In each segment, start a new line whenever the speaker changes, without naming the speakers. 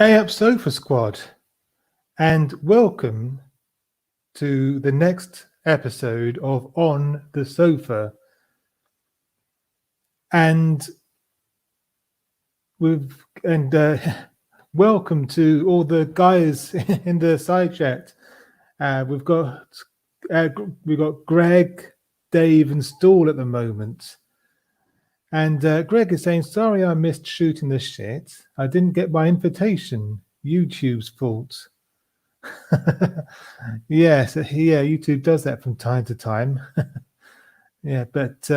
Hey up, Sofa Squad, and welcome to the next episode of On the Sofa. And welcome to all the guys in the side chat. We've got Greg, Dave, and Stall at the moment. And Greg is saying, sorry I missed shooting the shit. I didn't get my invitation. YouTube's fault. Yes, yeah, YouTube does that from time to time. Yeah, but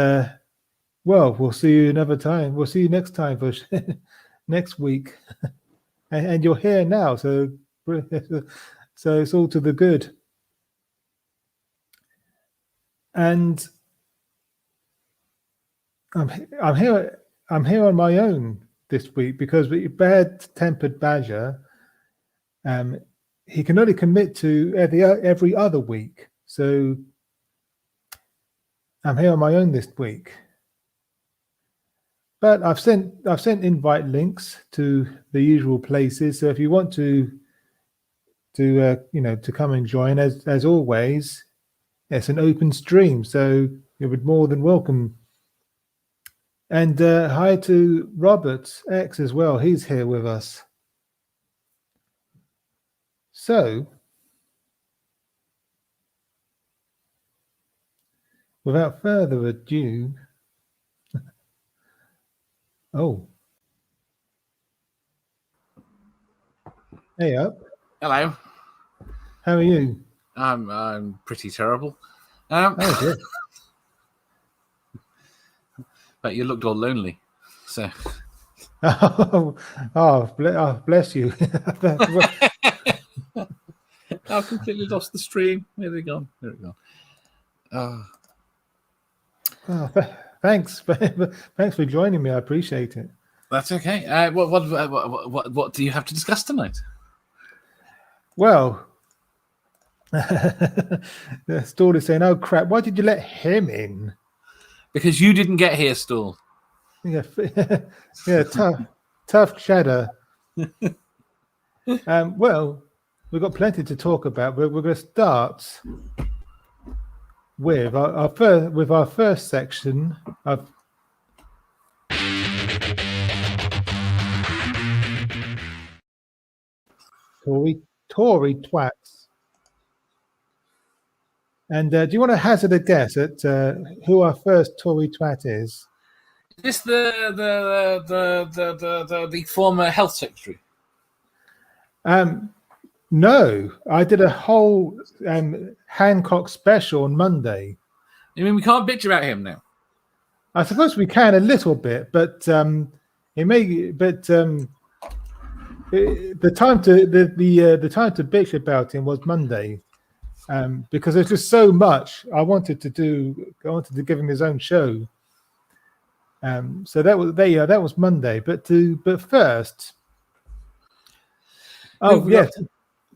well, we'll see you another time. We'll see you next time for next week. And you're here now, so it's all to the good. And I'm here on my own this week because with bad-tempered Badger, he can only commit to every other week. So I'm here on my own this week. But I've sent invite links to the usual places. So if you want to come and join, as always, it's an open stream, so you're more than welcome. And hi to Robert X as well. He's here with us. So, without further ado, oh, hey up.
Hello.
How are you?
I'm pretty terrible.
Oh dear.
But you looked all lonely, so.
Bless you.
I've completely lost the stream. Where are they gone? There it gone.
Thanks for joining me. I appreciate it.
That's okay. What do you have to discuss tonight?
Well, the Stall is saying, "Oh crap! Why did you let him in?"
Because you didn't get here, Stall.
Yeah, yeah, tough cheddar. Well, we've got plenty to talk about. We're going to start with our first section of Tory twats. And do you want to hazard a guess at who our first Tory twat is?
Is this the former health secretary?
No, I did a whole Hancock special on Monday.
You mean we can't bitch about him now?
I suppose we can a little bit, but the time to bitch about him was Monday. Because there's just so much I wanted to do. I wanted to give him his own show. So that was Monday. But first, yes,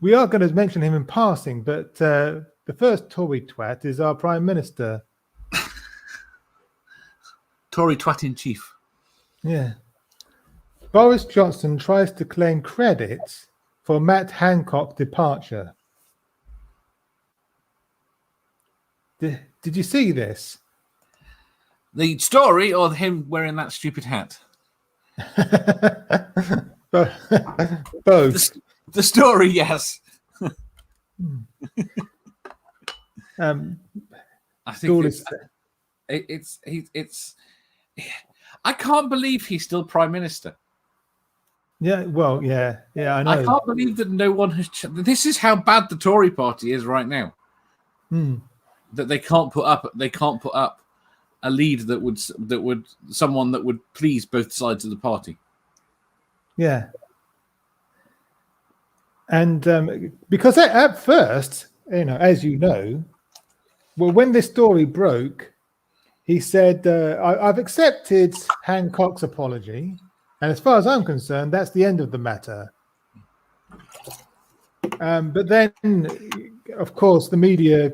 we are going to mention him in passing. But the first Tory twat is our Prime Minister.
Tory twat in chief.
Yeah. Boris Johnson tries to claim credit for Matt Hancock's departure. Did you see this?
The story or him wearing that stupid hat?
Both.
The story, yes. I think it's. I can't believe he's still Prime Minister.
Yeah, well, yeah, I know.
I can't believe that no one has. This is how bad the Tory party is right now. That they can't put up a lead that would someone that would please both sides of the party.
Yeah, and because at first, as you know, well, when this story broke, he said, "I've accepted Hancock's apology, and as far as I'm concerned, that's the end of the matter." But then, of course, the media,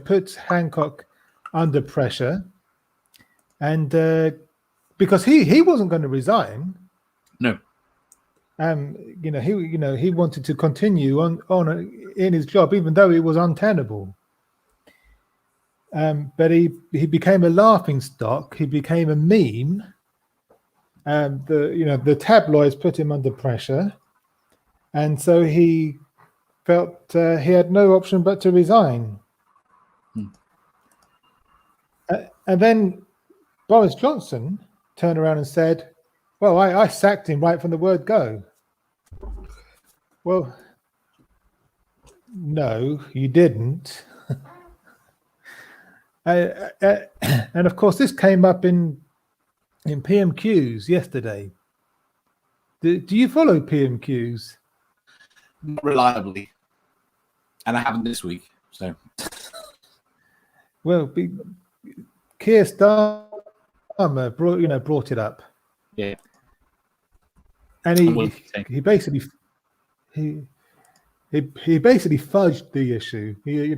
puts Hancock under pressure, and because he wasn't going to resign.
No.
he wanted to continue on in his job, even though it was untenable. But he became a laughing stock. He became a meme. The tabloids put him under pressure, and so he felt he had no option but to resign. And then Boris Johnson turned around and said, "Well, I sacked him right from the word go." Well, no, you didn't. And of course, this came up in PMQs yesterday. Do you follow PMQs?
Not reliably, and I haven't this week. So,
well, Keir Starmer brought it up.
Yeah,
and he basically fudged the issue. He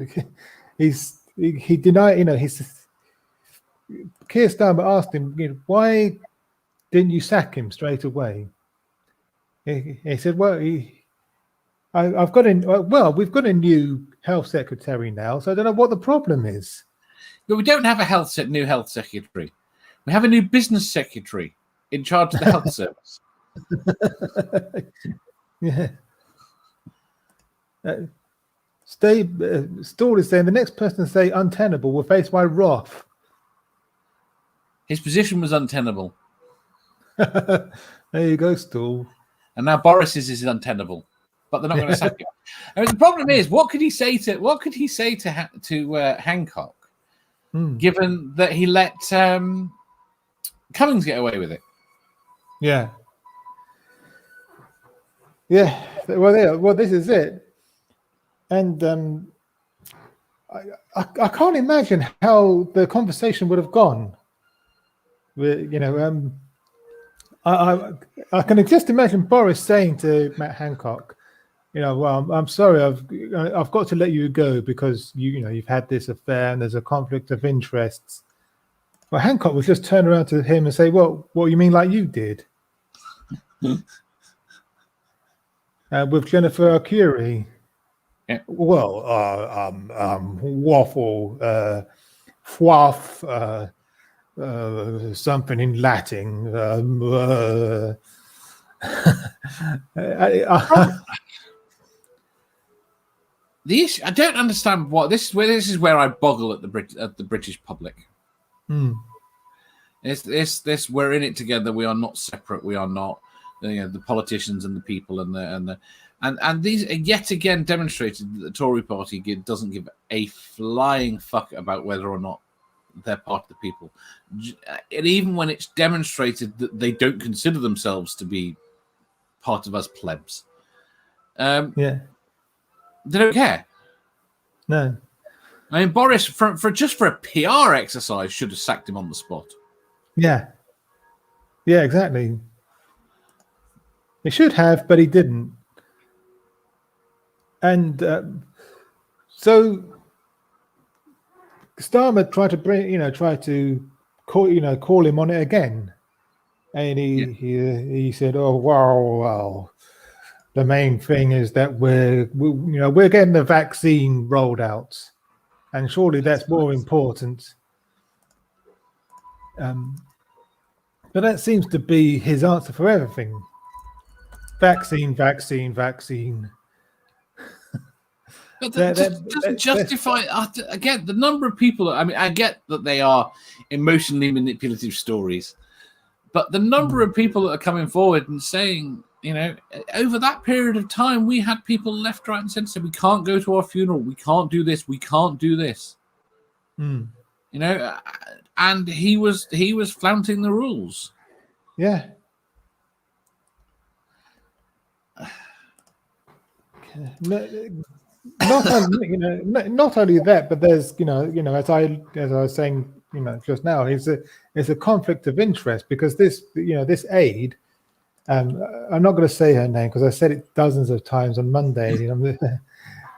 denied. Keir Starmer asked him, why didn't you sack him straight away? He said, well, we've got a new health secretary now, so I don't know what the problem is.
But we don't have a new health secretary. We have a new business secretary in charge of the health service.
Yeah. Stall is saying the next person to say untenable will face my wrath.
His position was untenable.
There you go, Stall.
And now Boris's is untenable, but they're not going to sack him. I mean, the problem is, what could he say to Hancock, given that he let Cummings get away with it?
Yeah. Yeah. Well, this is it. And I can't imagine how the conversation would have gone. I can just imagine Boris saying to Matt Hancock, well, I'm sorry, I've got to let you go because you've had this affair and there's a conflict of interests. Well, Hancock would just turn around to him and say, well, what you mean like you did? With Jennifer Arcuri.
Yeah.
Well, waffle, fwaff, something in Latin. The
issue, I don't understand what this is where I boggle at the British public. It's this we're in it together. We are not separate. We are not the politicians and the people and these are yet again demonstrated that the Tory party doesn't give a flying fuck about whether or not they're part of the people. And even when it's demonstrated that they don't consider themselves to be part of us plebs, they don't care.
No.
I mean, Boris, for a PR exercise, should have sacked him on the spot.
Yeah. Yeah, exactly. He should have, but he didn't. And so Starmer tried to call him on it again, and he said, "Oh well, the main thing is that we're getting the vaccine rolled out, and surely that's more important." But that seems to be his answer for everything: vaccine, vaccine, vaccine.
But that doesn't justify, again, the number of people. I mean, I get that they are emotionally manipulative stories, but the number of people that are coming forward and saying, over that period of time, we had people left, right, and centre say, we can't go to our funeral, we can't do this, we can't do this. And he was flaunting the rules.
Yeah. Not only that, but there's as I was saying just now, it's a conflict of interest because this aide, I'm not going to say her name because I said it dozens of times on Monday,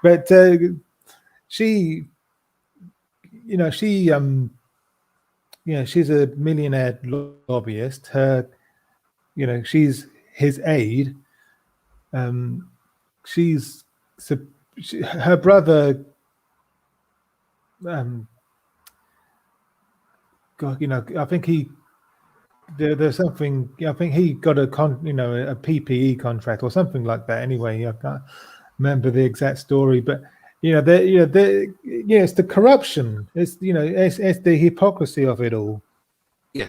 but she's a millionaire lobbyist. She's his aide. she's her brother. God, I think there's something. I think he got a PPE contract or something like that. Anyway, I can't remember the exact story, but it's the corruption. It's it's the hypocrisy of it all.
Yeah.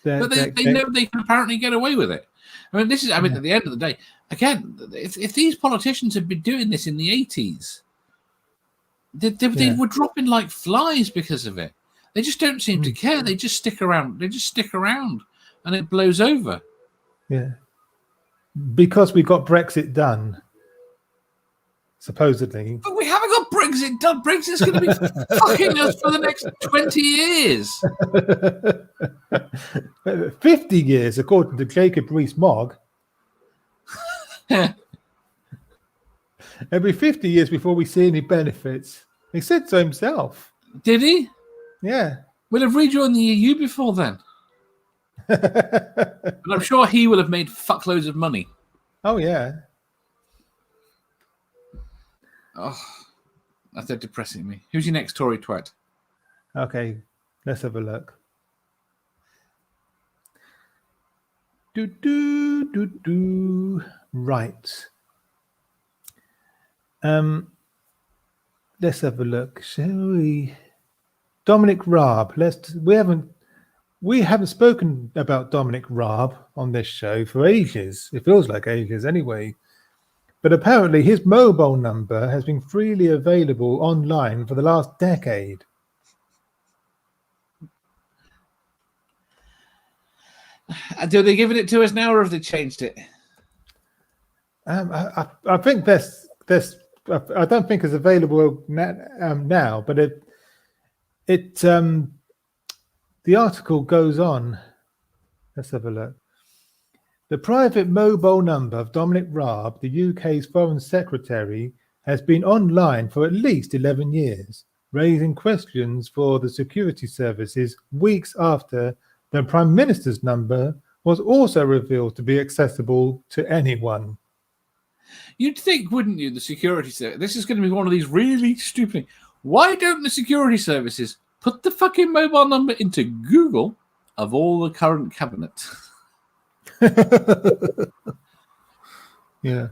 But they know they can apparently get away with it. I mean, at the end of the day, again, if these politicians had been doing this in the 80s, they were dropping like flies because of it. They just don't seem to care. They just stick around. They just stick around, and it blows over.
Yeah, because we got Brexit done, supposedly.
But we haven't got Brexit done. Brexit's going to be fucking us for the next 20 years.
50 years, according to Jacob Rees-Mogg. It'll be 50 years before we see any benefits. He said so himself.
Did he?
Yeah.
We'll have rejoined the EU before then. But I'm sure he will have made fuckloads of money.
Oh, yeah.
Oh, that's depressing me. Who's your next Tory twat?
Okay, let's have a look. Right. Let's have a look, shall we? Dominic Raab. We haven't spoken about Dominic Raab on this show for ages. It feels like ages anyway. But apparently his mobile number has been freely available online for the last decade.
Do they giving it to us now, or have they changed it?
I think this. I don't think it's available now, but the article goes on. Let's have a look. The private mobile number of Dominic Raab, the UK's Foreign Secretary, has been online for at least 11 years, raising questions for the security services weeks after the Prime Minister's number was also revealed to be accessible to anyone.
You'd think, wouldn't you, the security service? This is going to be one of these really stupid. Why don't the security services put the fucking mobile number into Google of all the current cabinet?
Yeah.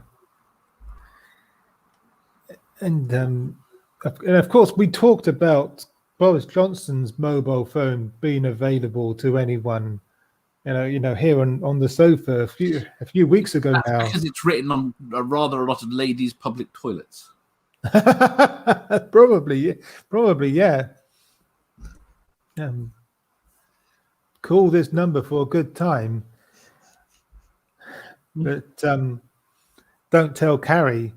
And of course, we talked about Boris Johnson's mobile phone being available to anyone. Here on the sofa a few weeks ago.
That's
now,
because it's written on a lot of ladies' public toilets.
Probably, yeah. Call this number for a good time, but don't tell Carrie.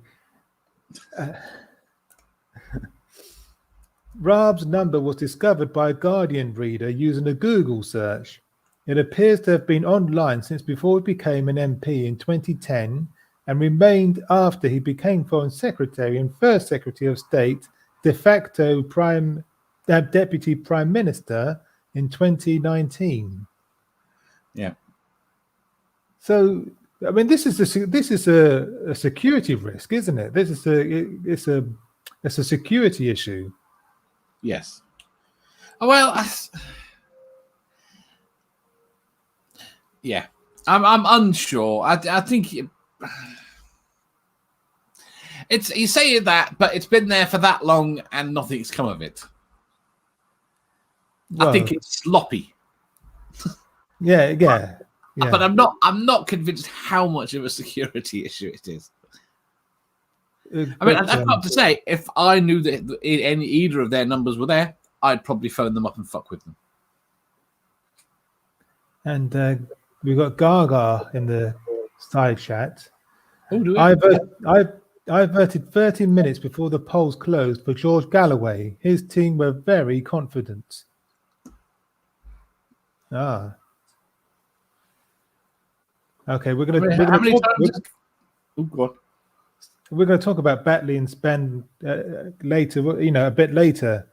Raab's number was discovered by a Guardian reader using a Google search. It appears to have been online since before he became an MP in 2010 and remained after he became Foreign Secretary and First Secretary of State, de facto Deputy Prime Minister in 2019.
Yeah.
So, I mean, this is a security risk, isn't it? It's a security issue.
Yes. Well, yeah, I'm unsure. I think it's you say that, but it's been there for that long and nothing's come of it. Well, I think it's sloppy.
Yeah.
But I'm not convinced how much of a security issue it is. I mean, I've got to say, if I knew that either of their numbers were there, I'd probably phone them up and fuck with them.
And we've got Gaga in the side chat.
Oh, do we?
I voted 30 minutes before the polls closed for George Galloway. His team were very confident. Ah. Okay, we're going to talk about Batley and Spen later, a bit later.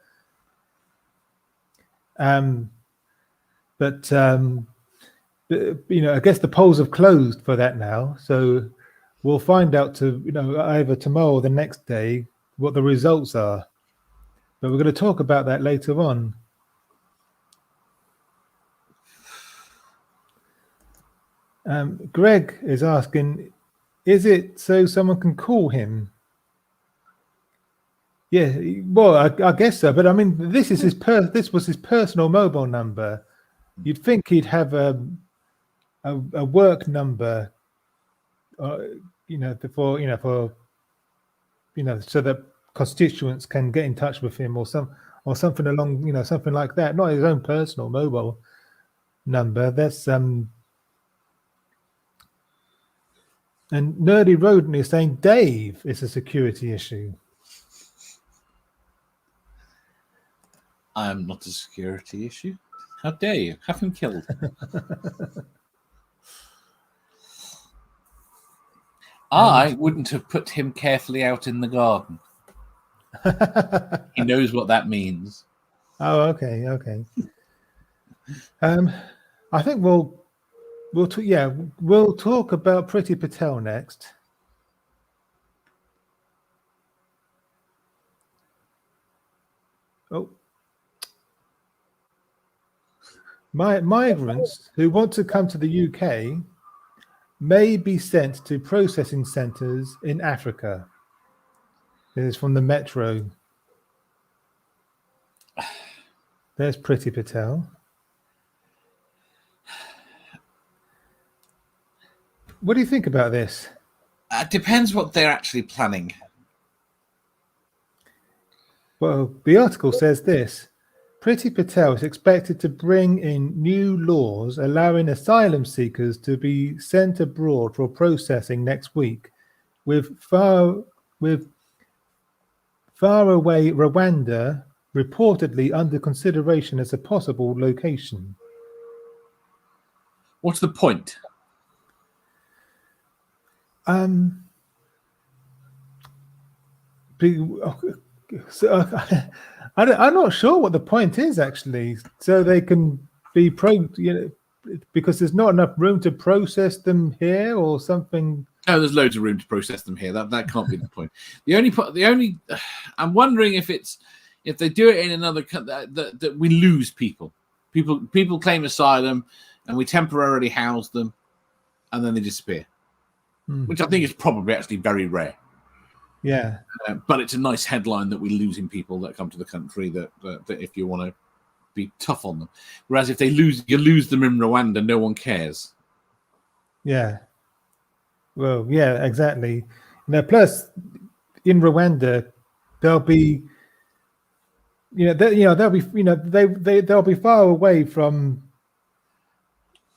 But I guess the polls have closed for that now. So we'll find out either tomorrow or the next day what the results are. But we're going to talk about that later on. Greg is asking, is it so someone can call him? Yeah, well, I guess so. But I mean, this was his personal mobile number. You'd think he'd have a work number, so that constituents can get in touch with him or something along, something like that. Not his own personal mobile number. That's And Nerdy Rodent is saying Dave is a security issue.
I am not a security issue. How dare you? Have him killed. I wouldn't have put him carefully out in the garden. He knows what that means.
Oh, okay. I think we'll talk about Priti Patel next. Oh. Migrants who want to come to the UK may be sent to processing centres in Africa. This is from the Metro. There's Priti Patel. What do you think about this?
Depends what they're actually planning.
Well, the article says this. Priti Patel is expected to bring in new laws allowing asylum seekers to be sent abroad for processing next week, with far away Rwanda reportedly under consideration as a possible location.
What's the point?
I'm not sure what the point is actually. So they can be because there's not enough room to process them here or something.
No, there's loads of room to process them here. That can't be the point. I'm wondering if they do it in another country that we lose people. People claim asylum, and we temporarily house them, and then they disappear, which I think is probably actually very rare.
Yeah,
but it's a nice headline that we're losing people that come to the country. That if you want to be tough on them, whereas if you lose them in Rwanda, no one cares.
Yeah. Well, yeah, exactly. Plus, in Rwanda, they'll be, they'll be far away from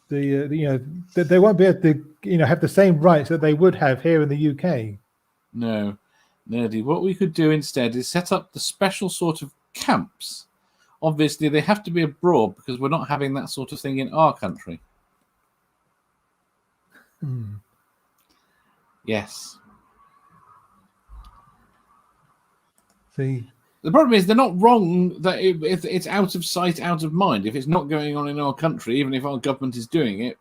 that they won't be able to, have the same rights that they would have here in the UK.
No. Nerdy, what we could do instead is set up the special sort of camps. Obviously, they have to be abroad because we're not having that sort of thing in our country. Yes.
See,
the problem is they're not wrong that it's out of sight, out of mind. If it's not going on in our country, even if our government is doing it,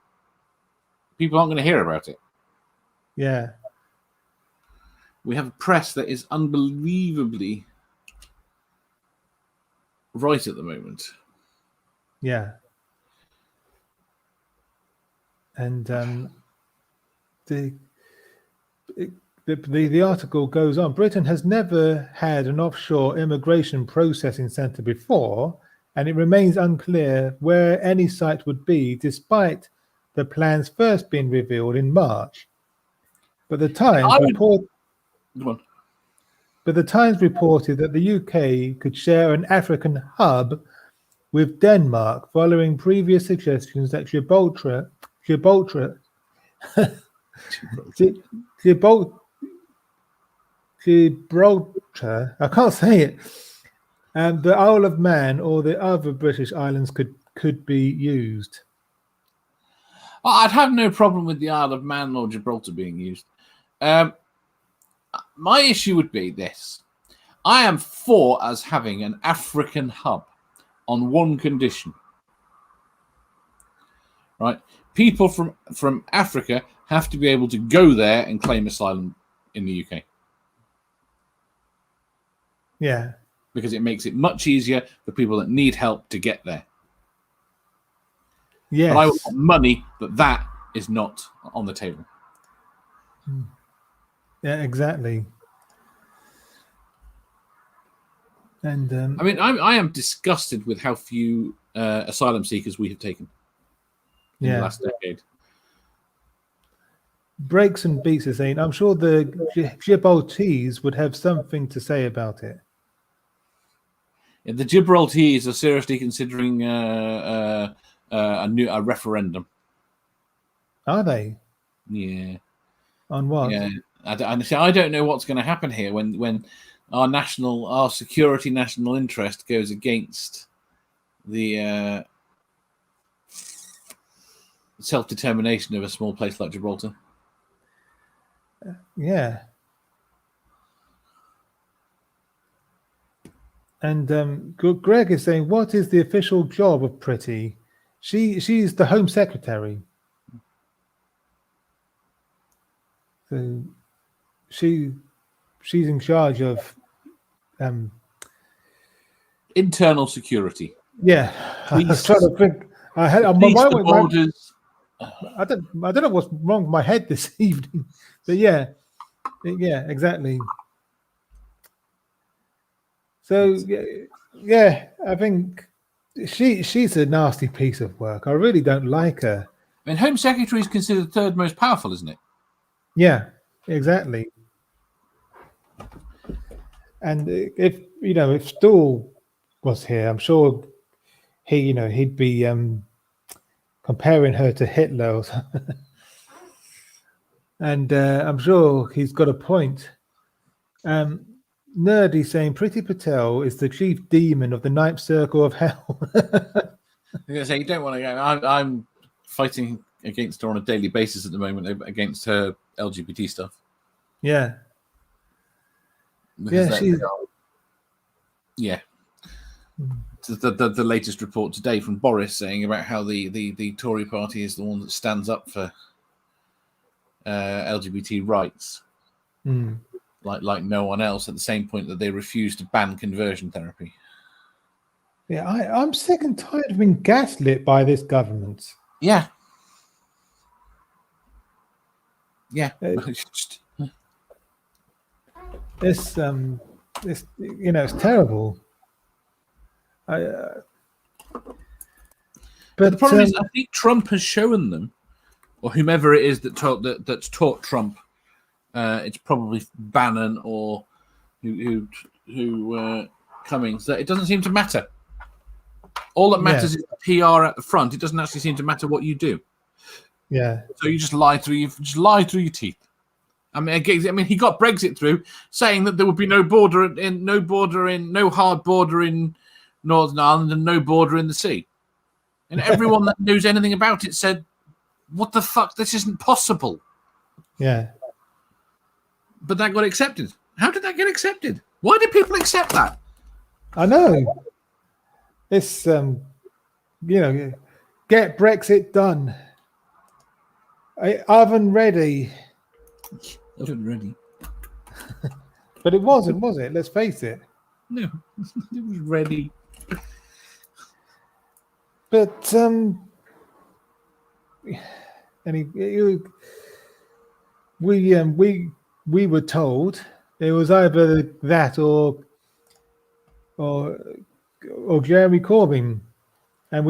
people aren't going to hear about it.
Yeah.
We have a press that is unbelievably right at the moment.
Yeah. And the article goes on. Britain has never had an offshore immigration processing centre before, and it remains unclear where any site would be, despite the plans first being revealed in March. But the Times reported that the UK could share an African hub with Denmark, following previous suggestions that Gibraltar, I can't say it, and the Isle of Man or the other British islands could be used.
I'd have no problem with the Isle of Man or Gibraltar being used. My issue would be this. I am for us having an African hub on one condition. Right? people from Africa have to be able to go there and claim asylum in the UK.
Yeah.
Because it makes it much easier for people that need help to get there.
Yes.
But I want money, but that is not on the table.
Yeah, exactly. And
I mean, I am disgusted with how few asylum seekers we have taken in the last decade.
Breaks and Beats is saying, I'm sure the Gibraltars would have something to say about it.
Yeah, the Gibraltars are seriously considering a referendum.
Are they?
Yeah.
On what?
Yeah. I don't know what's going to happen here when our security national interest goes against the self-determination of a small place like Gibraltar.
Yeah. And Greg is saying, what is the official job of Pretty? She's the Home Secretary. So she's in charge of
internal security.
Yeah.
Police,
I was trying to think. I had
the borders.
I don't know what's wrong with my head this evening, but yeah, exactly. So yeah, I think she's a nasty piece of work. I really don't like her.
I mean, Home Secretary is considered third most powerful, isn't it?
Yeah, exactly. And if Stool was here, I'm sure he'd be comparing her to Hitler or something. And I'm sure he's got a point. Nerdy saying Priti Patel is the chief demon of the ninth circle of hell.
I'm going to say, you don't want to go. I'm fighting against her on a daily basis at the moment against her LGBT stuff.
Yeah.
Because yeah. The latest report today from Boris saying about how the Tory party is the one that stands up for LGBT rights, like no one else. At the same point that they refuse to ban conversion therapy.
Yeah, I'm sick and tired of being gaslit by this government.
Yeah.
It's it's terrible. But
the problem is, I think Trump has shown them, or whomever it is that's taught Trump. It's probably Bannon or who Cummings. That it doesn't seem to matter. All that matters is the PR at the front. It doesn't actually seem to matter what you do.
Yeah.
So you just lie through your teeth. I mean, he got Brexit through, saying that there would be no hard border in Northern Ireland and no border in the sea. And everyone that knows anything about it said, "What the fuck? This isn't possible."
Yeah.
But that got accepted. How did that get accepted? Why did people accept that?
I know. It's get Brexit done. Oven ready.
Oven ready.
But it wasn't, was it? Let's face it.
No, it was ready.
But we were told it was either that or Jeremy Corbyn, and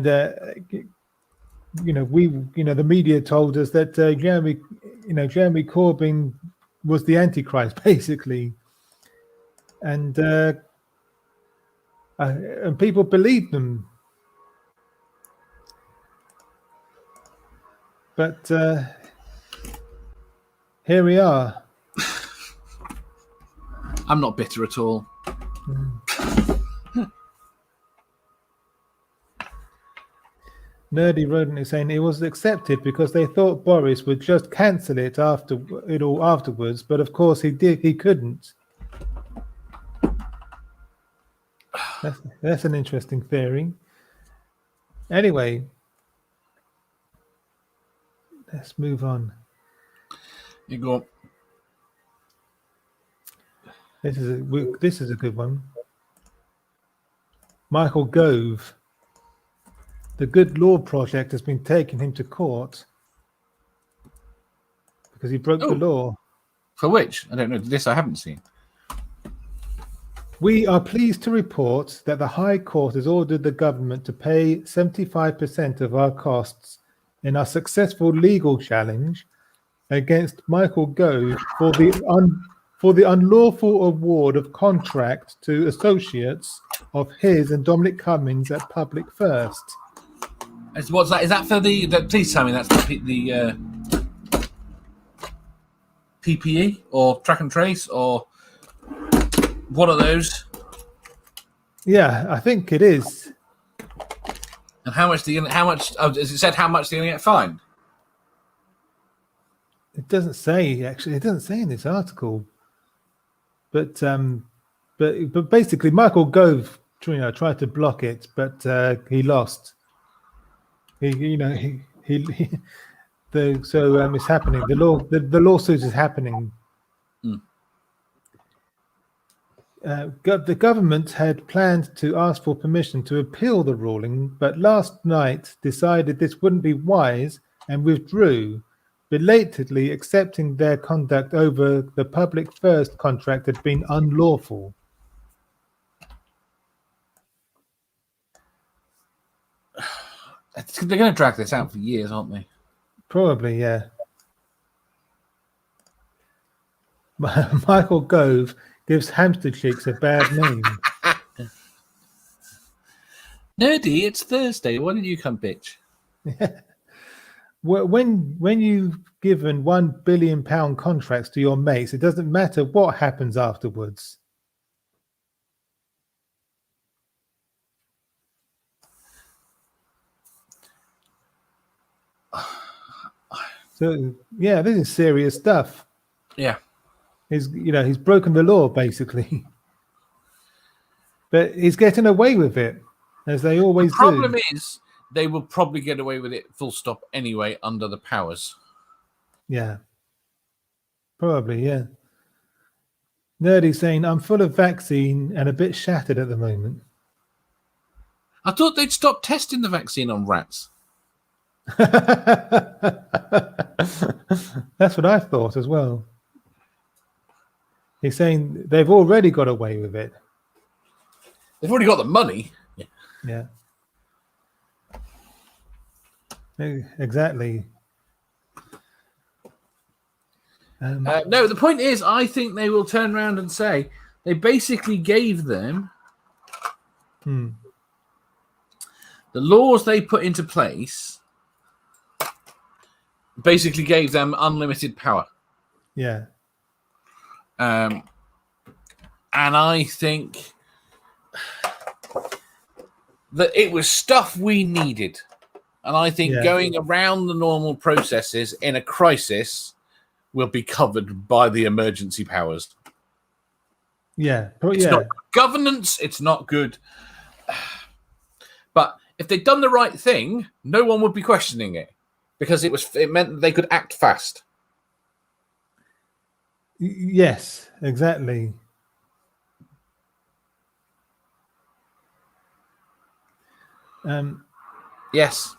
the media told us that Jeremy Corbyn was the Antichrist, basically, and people believed them. But here we are.
I'm not bitter at all.
Nerdy Rodent is saying it was accepted because they thought Boris would just cancel it afterwards, but of course he couldn't. That's an interesting theory. Anyway, let's move on.
You go on.
This is a good one. Michael Gove. The Good Law Project has been taking him to court because he broke the law.
For which? I don't know. This I haven't seen.
We are pleased to report that the High Court has ordered the government to pay 75% of our costs in our successful legal challenge against Michael Gove for the unlawful award of contract to associates of his and Dominic Cummings at Public First.
What's that? Is that for the please tell me that's the PPE or track and trace or what are those?
Yeah, I think it is.
And how much? Has it said how much they're going to get fined?
It doesn't say actually. It doesn't say in this article. But basically, Michael Gove, tried to block it, but he lost. It's happening. The lawsuit is happening. The government had planned to ask for permission to appeal the ruling, but last night decided this wouldn't be wise and withdrew, belatedly accepting their conduct over the Public First contract had been unlawful.
They're going to drag this out for years, aren't they?
Probably, yeah. Michael Gove gives hamster cheeks a bad name.
Nerdy, it's Thursday. Why didn't you come, bitch?
When you've given £1 billion contracts to your mates, it doesn't matter what happens afterwards. So yeah, this is serious stuff.
Yeah,
he's broken the law basically, but he's getting away with it, as they always do.
The problem is they will probably get away with it full stop anyway under the powers.
Yeah, probably, yeah. Nerdy saying, I'm full of vaccine and a bit shattered at the moment.
I thought they'd stop testing the vaccine on rats.
That's what I thought as well. He's saying they've already got away with it.
They've already got the money.
Yeah. Exactly.
No, the point is, I think they will turn around and say they basically gave them the laws they put into place. Basically, gave them unlimited power.
Yeah.
And I think that it was stuff we needed. And I think going around the normal processes in a crisis will be covered by the emergency powers.
Yeah.
It's not good governance. It's not good. But if they'd done the right thing, no one would be questioning it because it meant that they could act fast.
Yes, exactly.
Yes.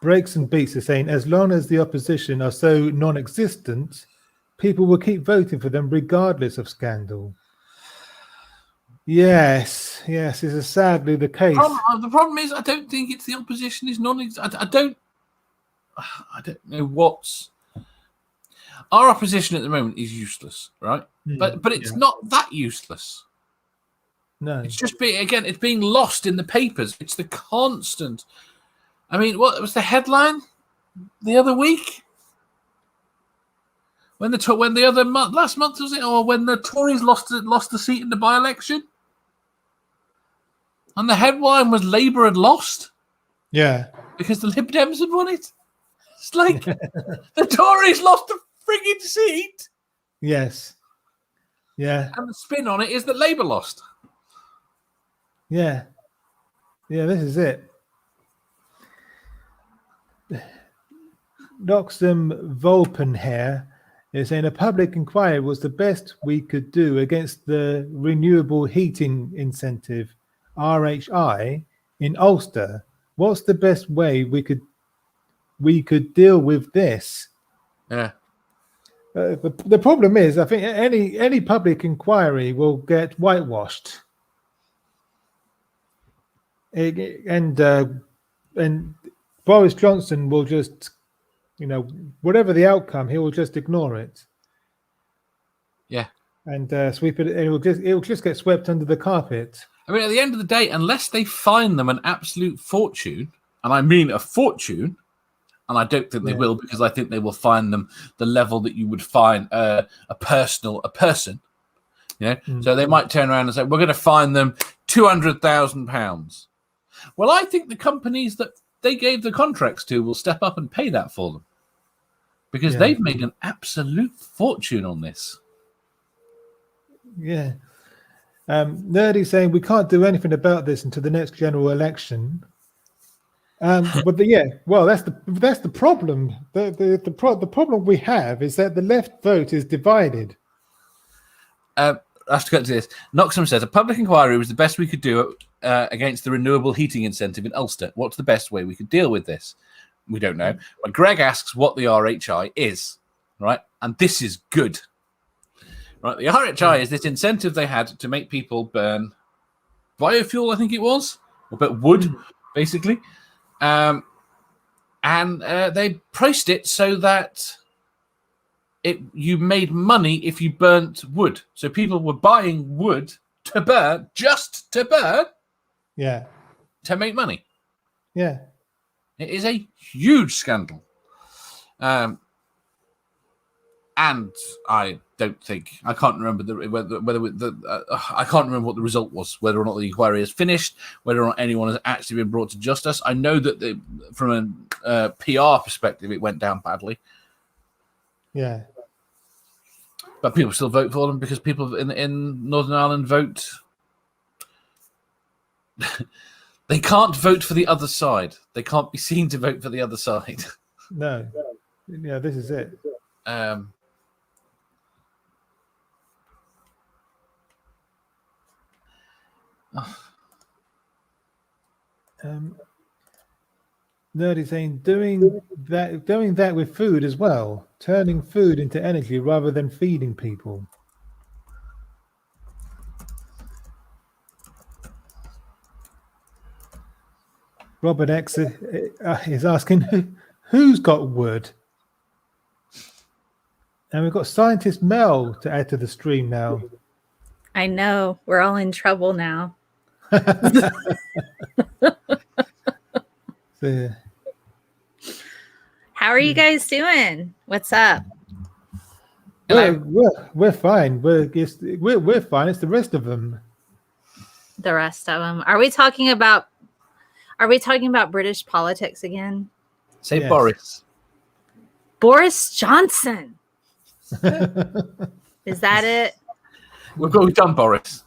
Breaks and Beats are saying, as long as the opposition are so non-existent, people will keep voting for them regardless of scandal. Yes, this is sadly the case.
The problem is, I don't think it's the opposition is non-existent. I don't know what's... Our opposition at the moment is useless, right? But it's not that useless.
No.
It's just it's being lost in the papers. It's the constant... I mean, what was the headline the other week? Last month was it, or when the Tories lost the seat in the by-election, and the headline was Labour had lost.
Yeah,
because the Lib Dems had won it. It's like the Tories lost the frigging seat.
Yes. Yeah.
And the spin on it is that Labour lost.
Yeah. Yeah, this is it. Noxum Volpenhair is saying a public inquiry was the best we could do against the renewable heating incentive, RHI, in Ulster. What's the best way we could deal with this?
Yeah.
The problem is, I think any public inquiry will get whitewashed, and Boris Johnson will just, whatever the outcome, he will just ignore it.
Yeah,
and sweep it. It will just get swept under the carpet.
I mean, at the end of the day, unless they fine them an absolute fortune, and I mean a fortune. And I don't think they will, because I think they will fine them the level that you would fine a person. So they might turn around and say, we're going to fine them £200,000. Well, I think the companies that they gave the contracts to will step up and pay that for them, because they've made an absolute fortune on this.
Yeah. Nerdy saying we can't do anything about this until the next general election. But that's the problem. The problem we have is that the left vote is divided.
I have to get to this. Noxum says a public inquiry was the best we could do against the renewable heating incentive in Ulster. What's the best way we could deal with this? We don't know. But Greg asks what the RHI is, right? And this is good. Right, the RHI is this incentive they had to make people burn biofuel, I think it was, or but wood, basically. And they priced it so that you made money if you burnt wood. So people were buying wood to burn, just to burn, to make money.
Yeah,
it is a huge scandal. And I can't remember I can't remember what the result was, whether or not the inquiry is finished, whether or not anyone has actually been brought to justice. I know that from a PR perspective, it went down badly.
Yeah.
But people still vote for them because people in Northern Ireland vote. They can't vote for the other side. They can't be seen to vote for the other side.
No. Yeah, this is it. Nerdy saying doing that with food as well, turning food into energy rather than feeding people. Robert X is asking who's got wood, and we've got scientist Mel to add to the stream now.
I know, we're all in trouble now. How are you guys doing? What's up?
We're fine. We're fine. It's the rest of them.
The rest of them. Are we talking about British politics again?
Say yes. Boris.
Boris Johnson. Is that it?
We've done Boris.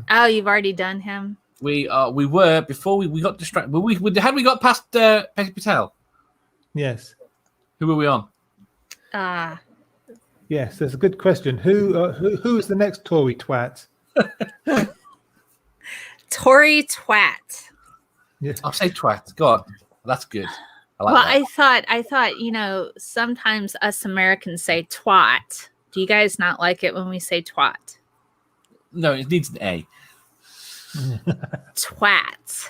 Oh, you've already done him.
We were before we got distracted. Had we got past Petty Patel?
Yes.
Who were we on?
Yes, that's a good question. Who is the next Tory twat?
Tory twat.
Yeah.
I'll say twat. Go on. That's good. I like
that. I thought, sometimes us Americans say twat. Do you guys not like it when we say twat?
No, it needs an A.
Twat.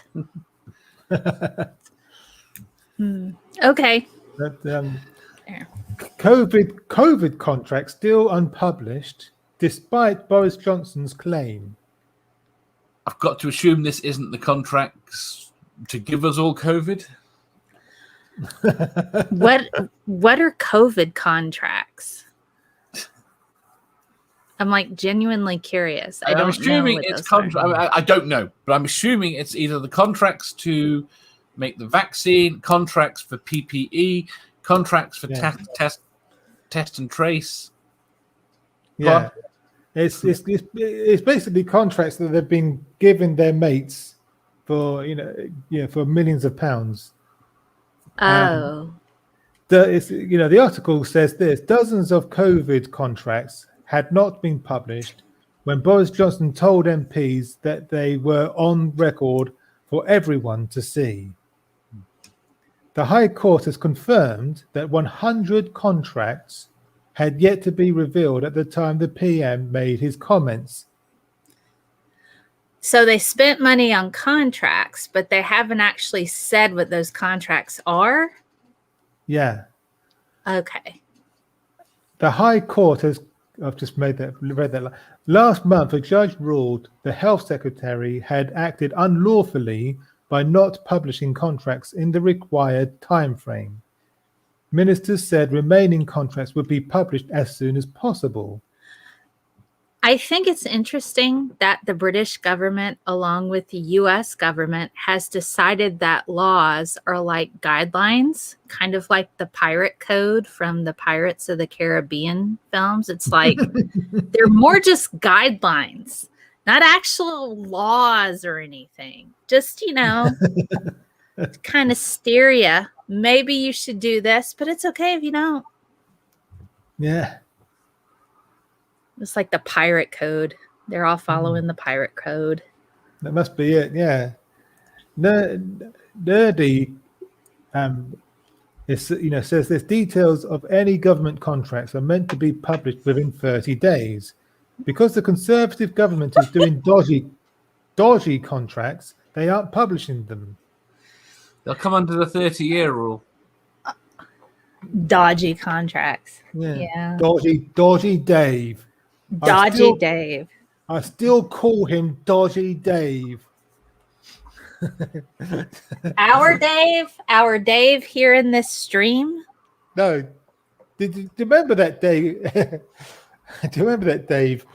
Okay.
But, COVID contract still unpublished, despite Boris Johnson's claim.
I've got to assume this isn't the contracts to give us all COVID.
What are COVID contracts? I'm like genuinely curious.
I'm assuming it's contract. I don't know, but I'm assuming it's either the contracts to make the vaccine, contracts for PPE, contracts for test and trace.
Yeah, it's basically contracts that they've been giving their mates for for millions of pounds.
Oh,
The article says this: dozens of COVID contracts had not been published when Boris Johnson told MPs that they were on record for everyone to see. The High Court has confirmed that 100 contracts had yet to be revealed at the time the PM made his comments.
So they spent money on contracts, but they haven't actually said what those contracts are?
Yeah.
Okay.
The High Court has, I've just read that. Last month, a judge ruled the Health Secretary had acted unlawfully by not publishing contracts in the required time frame. Ministers said remaining contracts would be published as soon as possible.
I think it's interesting that the British government, along with the US government, has decided that laws are like guidelines, kind of like the pirate code from the Pirates of the Caribbean films. It's like they're more just guidelines, not actual laws or anything. Just, kind of steer you. Maybe you should do this, but it's okay if you don't.
Yeah.
It's like the pirate code. They're all following the pirate code.
That must be it, yeah. Nerdy says this: details of any government contracts are meant to be published within 30 days. Because the Conservative government is doing dodgy contracts, they aren't publishing them.
They'll come under the 30-year rule.
Dodgy contracts.
Yeah. Dodgy Dave.
Dave.
I still call him Dodgy Dave.
Our Dave here in this stream.
No. Do you remember that Dave? Do you remember that Dave?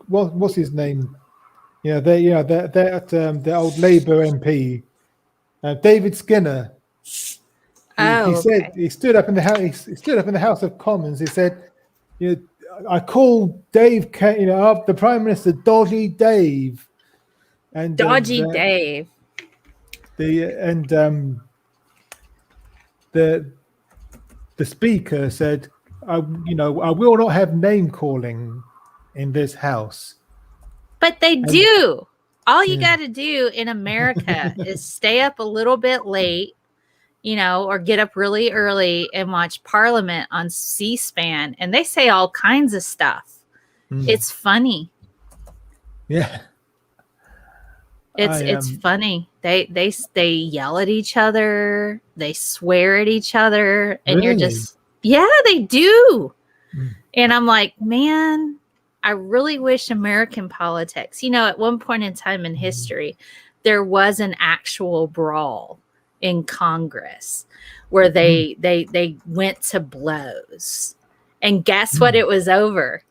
What's his name? The old Labour MP, David Skinner. He said he stood up in the house. He stood up in the House of Commons. He said, "I call Dave, the Prime Minister, Dodgy Dave." And
Dodgy Dave.
The Speaker said, I will not have name calling in this house.
But they do. All you got to do in America is stay up a little bit late, or get up really early and watch Parliament on C-SPAN, and they say all kinds of stuff. It's funny.
Yeah.
It's funny. They yell at each other, they swear at each other, and
really?
You're just they do. And I'm like, man, I really wish American politics, at one point in time in history, there was an actual brawl in Congress where they went to blows. And guess what it was over?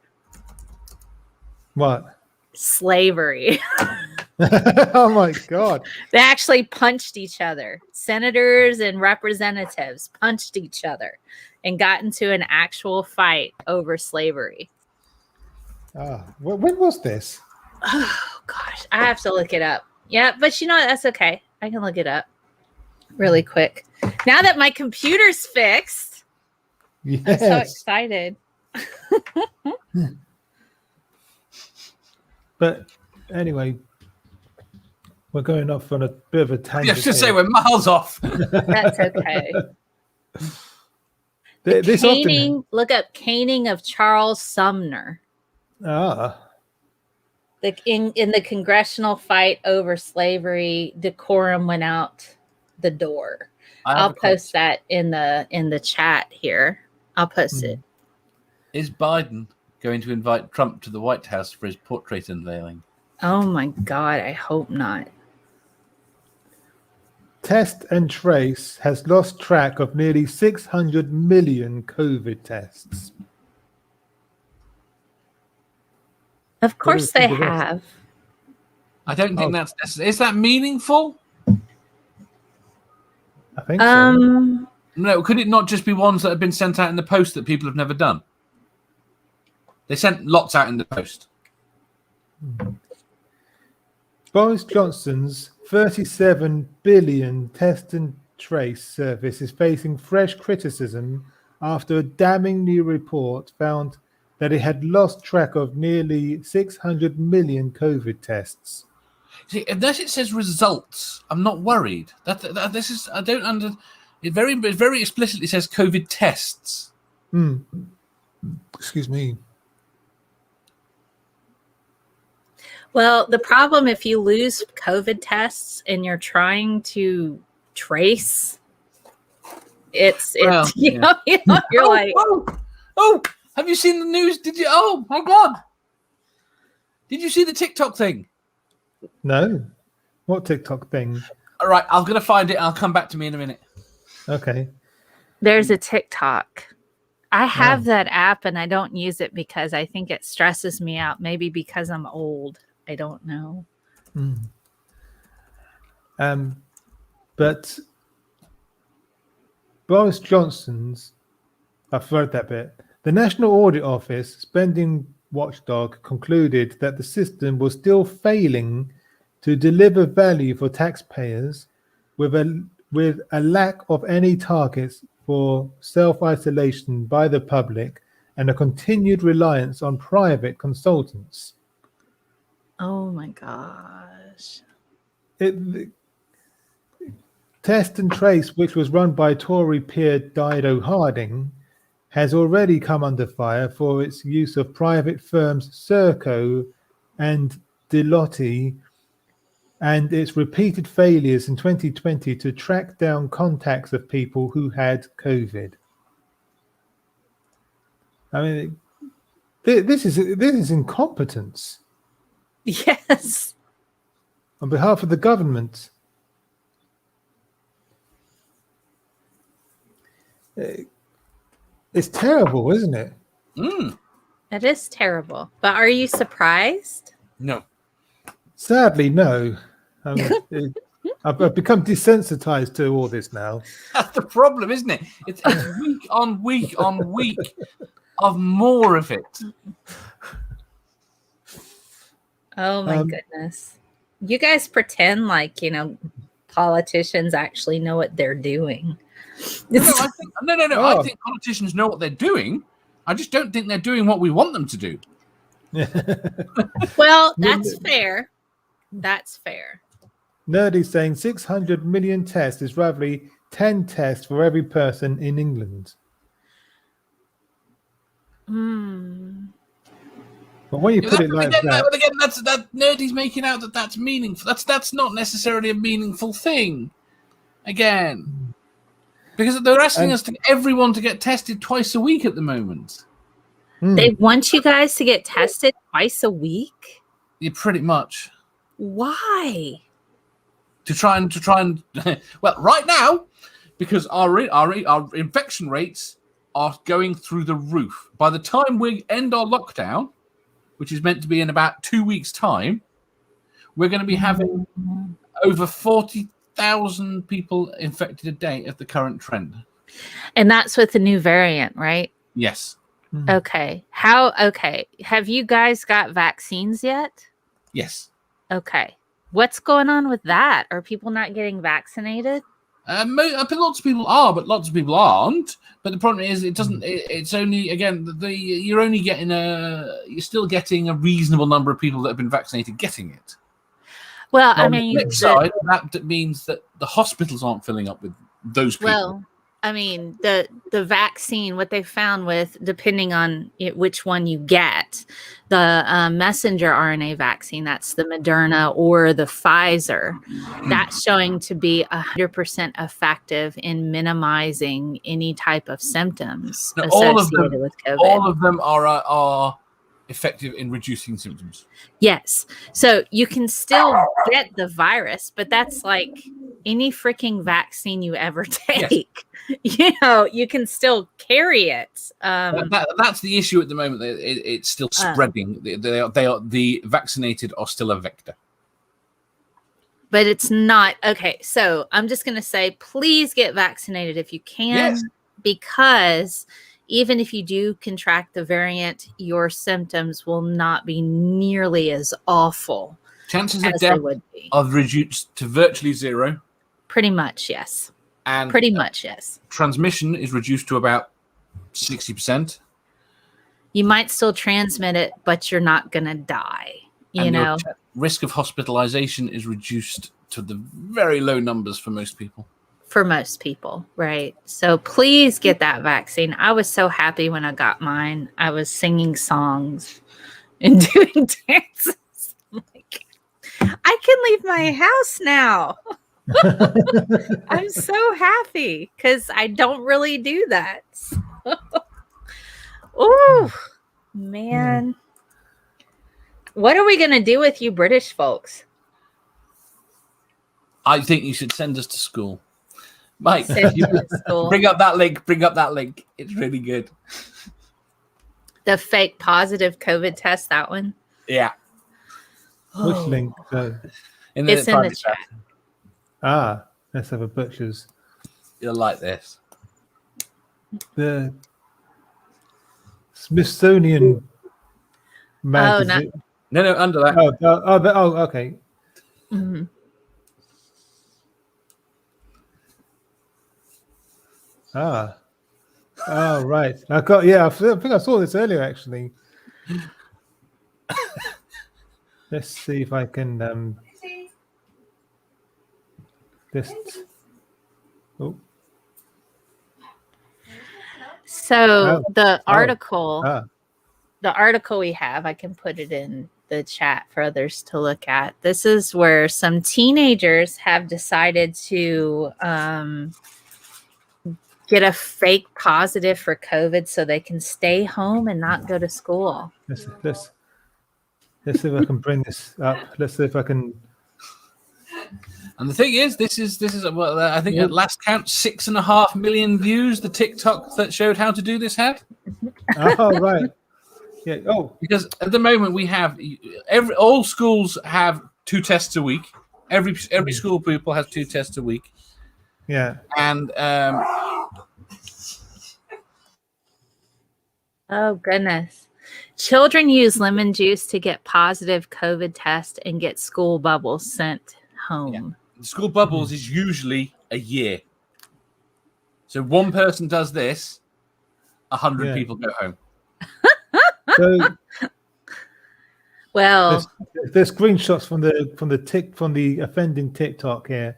What?
Slavery.
Oh my God.
They actually punched each other. Senators and representatives punched each other and got into an actual fight over slavery.
When was this?
Oh gosh, I have to look it up. Yeah, but that's okay. I can look it up really quick. Now that my computer's fixed,
yes.
I'm so excited.
But anyway, we're going off on a bit of a tangent.
I was just say we're miles off.
That's okay. Look up caning of Charles Sumner. In the congressional fight over slavery, decorum went out the door. I'll post that in the chat here. I'll post it.
Is Biden going to invite Trump to the White House for his portrait unveiling?
Oh my God, I hope not.
Test and Trace has lost track of nearly 600 million COVID tests.
Of course they have.
I don't think that's necessary. Is that meaningful?
I think so.
No, could it not just be ones that have been sent out in the post that people have never done? They sent lots out in the post.
Boris Johnson's 37 billion test and trace service is facing fresh criticism after a damning new report found that it had lost track of nearly 600 million COVID tests.
See, unless it says results, I'm not worried. This is I don't under. It very explicitly says COVID tests.
Excuse me.
Well, the problem if you lose COVID tests and you're trying to trace, it's
Well,
you're like,
oh, have you seen the news? Did you? Oh my God! Did you see the TikTok thing?
No. What TikTok thing?
All right, I'm gonna find it. I'll come back to me in a minute.
Okay.
there's a TikTok. I have that app and I don't use it because I think it stresses me out. Maybe because I'm old. I don't know.
But Boris Johnson's, I've read that bit. The National Audit Office spending watchdog concluded that the system was still failing to deliver value for taxpayers with a lack of any targets for self-isolation by the public and a continued reliance on private consultants.
Oh my gosh.
Test and Trace, which was run by Tory peer Dido Harding, has already come under fire for its use of private firms Serco and Deloitte and its repeated failures in 2020 to track down contacts of people who had COVID. I mean, this is incompetence.
Yes.
On behalf of the government. It's terrible, isn't it?
It is terrible. But are you surprised?
No.
Sadly, no. I've become desensitized to all this now.
That's the problem, isn't it? It's week on week on week of more of it.
Oh my goodness. You guys pretend like, politicians actually know what they're doing.
No. I think politicians know what they're doing. I just don't think they're doing what we want them to do.
Well, that's fair. That's fair.
Nerdy's saying 600 million tests is roughly 10 tests for every person in England. But when you put it like that,
again, that Nerdy's making out that's meaningful. That's not necessarily a meaningful thing. Again, because they're asking us everyone to get tested twice a week at the moment.
They want you guys to get tested twice a week?
Yeah, pretty much.
Why?
To try and well, right now, because our infection rates are going through the roof. By the time we end our lockdown, which is meant to be in about 2 weeks' time, we're going to be having over 40,000 people infected a day at the current trend.
And that's with the new variant, right?
Yes.
Okay. Okay. Have you guys got vaccines yet?
Yes.
Okay. What's going on with that? Are people not getting vaccinated?
Lots of people are, but lots of people aren't. But the problem is, it doesn't. It's only you're only getting you're still getting a reasonable number of people that have been vaccinated getting it.
Well,
on the flip side, that means that the hospitals aren't filling up with those people.
Well, I mean, the vaccine, what they found with, depending on which one you get, the messenger RNA vaccine, that's the Moderna or the Pfizer, that's showing to be 100% effective in minimizing any type of symptoms associated with COVID.
All of them are effective in reducing symptoms.
Yes. So you can still get the virus, but that's like any freaking vaccine you ever take. Yes. You can still carry it.
That's the issue at the moment. It's still spreading. The vaccinated are still a vector.
But it's not. Okay, so I'm just going to say, please get vaccinated if you can, because even if you do contract the variant, your symptoms will not be nearly as awful
Chances of
as they
death
would be.
are reduced to virtually zero.
Pretty much, yes.
And
Pretty much, yes.
transmission is reduced to about 60%.
You might still transmit it, but you're not going to die. You know,
risk of hospitalization is reduced to the very low numbers for most people.
For most people, right? So please get that vaccine. I was so happy when I got mine. I was singing songs and doing dances. I'm like, I can leave my house now. I'm so happy because I don't really do that. Oh, man. What are we going to do with you British folks?
I think you should send us to school. Mike,
School.
bring up that link. Bring up that link. It's really good.
The fake positive COVID test, that one?
Yeah.
Which link?
It's in the chat.
Let's have a butcher's.
You'll like this.
The Smithsonian magazine.
No, under that.
Okay.
Mm-hmm.
Right. I think I saw this earlier actually. Let's see if I can
the article we have, I can put it in the chat for others to look at. This is where some teenagers have decided to get a fake positive for COVID so they can stay home and not go to school.
Let's see if I can bring this up. Let's see if I can.
And the thing is, this is well, I think at last count 6.5 million views. The TikTok that showed how to do this had.
Oh right. Yeah. Oh,
because at the moment we have all schools have 2 tests a week. Every school pupil has 2 tests a week.
Yeah.
And
oh goodness. Children use lemon juice to get positive COVID test and get school bubbles sent home.
Yeah. The school bubbles is usually a year. So one person does this, 100 people go home.
So
well,
there's screenshots from the offending TikTok here.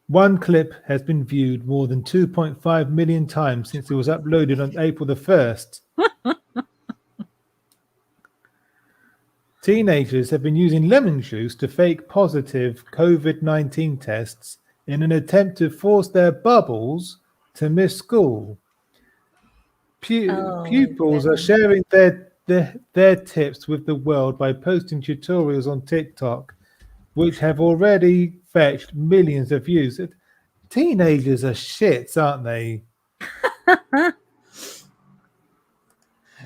One clip has been viewed more than 2.5 million times since it was uploaded on April the 1st. Teenagers have been using lemon juice to fake positive COVID-19 tests in an attempt to force their bubbles to miss school. Pupils are sharing their tips with the world by posting tutorials on TikTok, which have already fetched millions of views. Teenagers are shits, aren't they?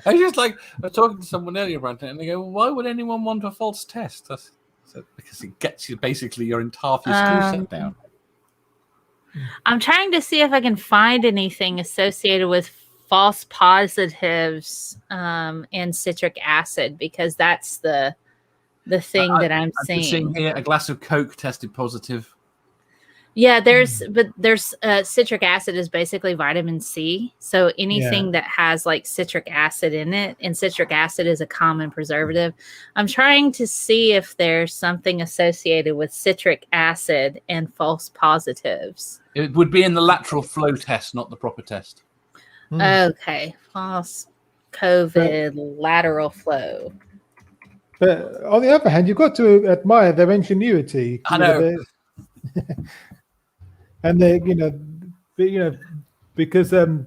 I was talking to someone earlier about it, and they go, well, why would anyone want a false test? I said, because it gets you basically your entire school shut down.
I'm trying to see if I can find anything associated with false positives and citric acid, because that's the thing that I'm seeing.
Seeing here a glass of Coke tested positive.
Yeah, there's citric acid is basically vitamin C. So anything that has like citric acid in it, and citric acid is a common preservative. I'm trying to see if there's something associated with citric acid and false positives.
It would be in the lateral flow test, not the proper test.
Okay, false COVID lateral flow.
But on the other hand, you've got to admire their ingenuity.
I know.
And they, because the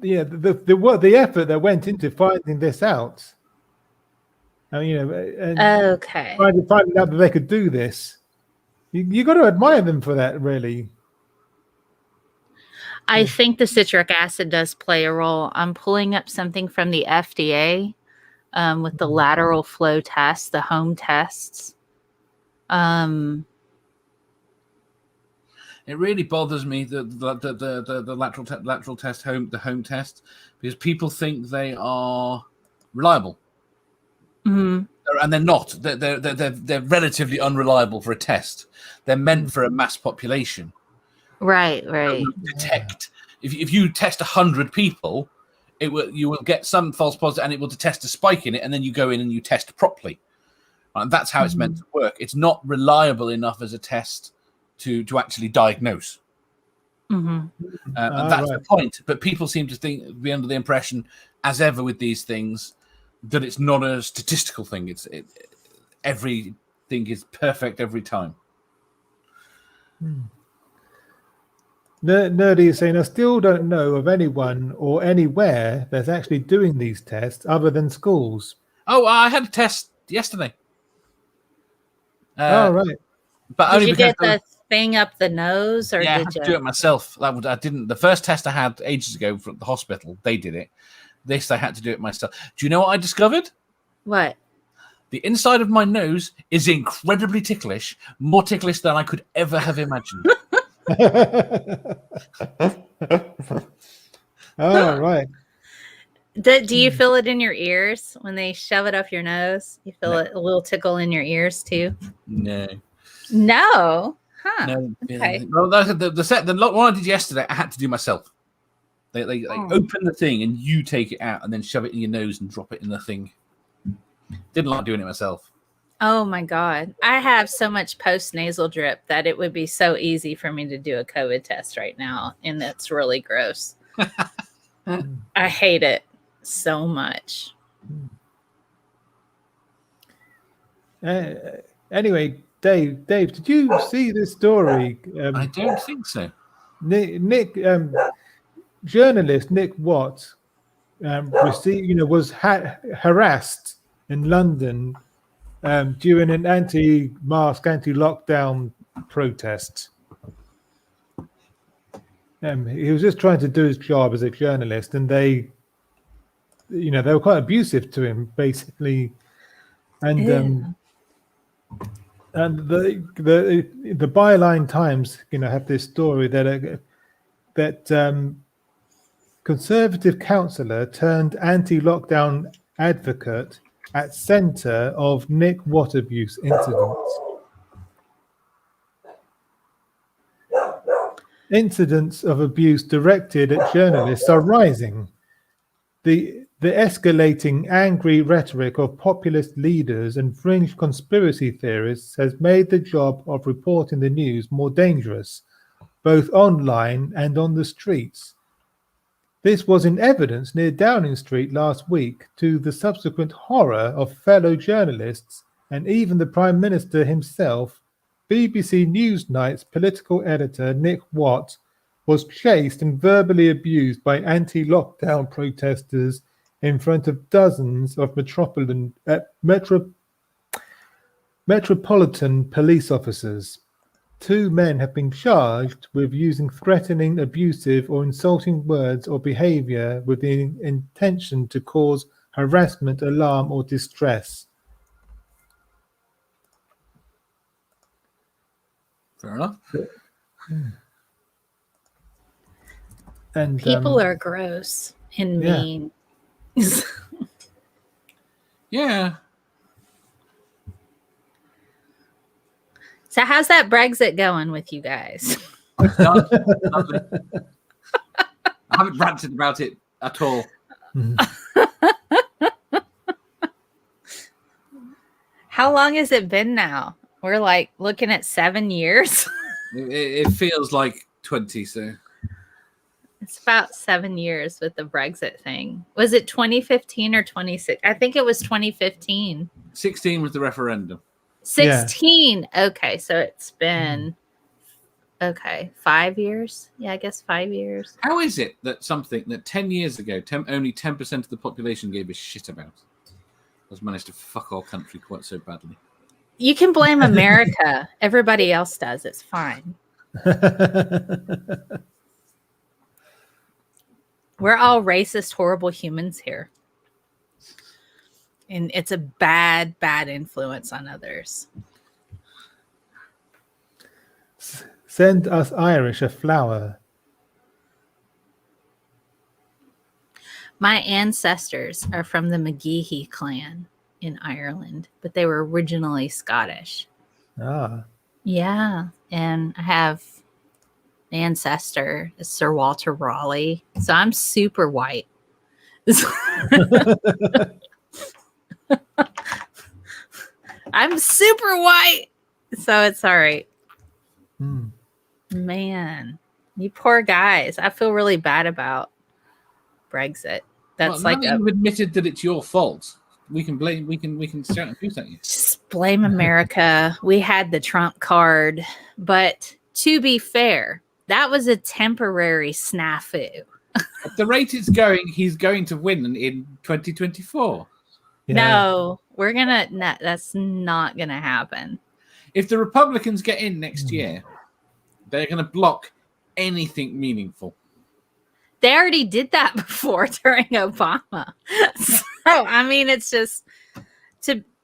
effort that went into finding this out, and
okay,
finding out that they could do this, you got to admire them for that, really.
I think the citric acid does play a role. I'm pulling up something from the FDA with the lateral flow test, the home tests.
It really bothers me the lateral test, the home test, because people think they are reliable.
Mm-hmm.
And they're not. They're relatively unreliable for a test. They're meant for a mass population.
Right.
Detect. If you test 100 people, you will get some false positive, and it will detect a spike in it, and then you go in and you test properly. And that's how it's meant to work. It's not reliable enough as a test to actually diagnose. And that's the point. But people seem to be under the impression, as ever with these things, that it's not a statistical thing. Everything is perfect every time.
Nerdy is saying, I still don't know of anyone or anywhere that's actually doing these tests other than schools.
Oh, I had a test yesterday.
Right.
But
did you get the thing up the nose, or
I
did
had
you
to do it myself? I didn't. The first test I had ages ago from the hospital, they did it. This I had to do it myself. Do you know what I discovered?
What?
The inside of my nose is incredibly ticklish, more ticklish than I could ever have imagined.
Right.
Do you feel it in your ears when they shove it up your nose? You feel it a little tickle in your ears too?
No.
Huh.
No.
Okay.
Well, the one I did yesterday, I had to do myself. They open the thing and you take it out and then shove it in your nose and drop it in the thing. Didn't like doing it myself.
Oh my God. I have so much post-nasal drip that it would be so easy for me to do a COVID test right now. And that's really gross. I hate it so much.
Anyway, Dave, did you see this story?
I don't think so.
Nick journalist Nick Watt was harassed in London during an anti-mask, anti-lockdown protest. He was just trying to do his job as a journalist, and they were quite abusive to him, basically. And the Byline Times, have this story that Conservative councillor turned anti-lockdown advocate at centre of Nick Watt abuse incidents. Incidents of abuse directed at journalists are rising. The escalating angry rhetoric of populist leaders and fringe conspiracy theorists has made the job of reporting the news more dangerous, both online and on the streets. This was in evidence near Downing Street last week, to the subsequent horror of fellow journalists and even the Prime Minister himself. BBC Newsnight's political editor Nick Watt was chased and verbally abused by anti-lockdown protesters in front of dozens of Metropolitan police officers. 2 men have been charged with using threatening, abusive, or insulting words or behaviour with the intention to cause harassment, alarm, or distress.
Fair enough.
And people are gross and mean.
Yeah.
So how's that Brexit going with you guys?
Lovely. I haven't ranted about it at all.
How long has it been now? We're like looking at 7 years.
It feels like 20, so.
It's about 7 years with the Brexit thing. Was it 2015 or 26? I think it was 2015.
16 was the referendum.
16. Yeah. Okay, so it's been 5 years. Yeah, I guess 5 years.
How is it that something that 10 years ago only 10% of the population gave a shit about has managed to fuck our country quite so badly?
You can blame America. Everybody else does. It's fine. We're all racist, horrible humans here. And it's a bad, bad influence on others.
Send us Irish a flower.
My ancestors are from the McGeehee clan. in Ireland, but they were originally Scottish.
Ah.
Yeah. And I have an ancestor, Sir Walter Raleigh. So I'm super white. I'm super white. So it's all right. Man, you poor guys. I feel really bad about Brexit. That's
now that you've admitted that it's your fault. We can blame. We can shout and abuse at you.
Just blame America. We had the Trump card, but to be fair, that was a temporary snafu.
At the rate it's going, he's going to win in 2024.
Yeah.
No, that's not gonna happen.
If the Republicans get in next year, they're going to block anything meaningful.
They already did that before during Obama. So, I mean, it's just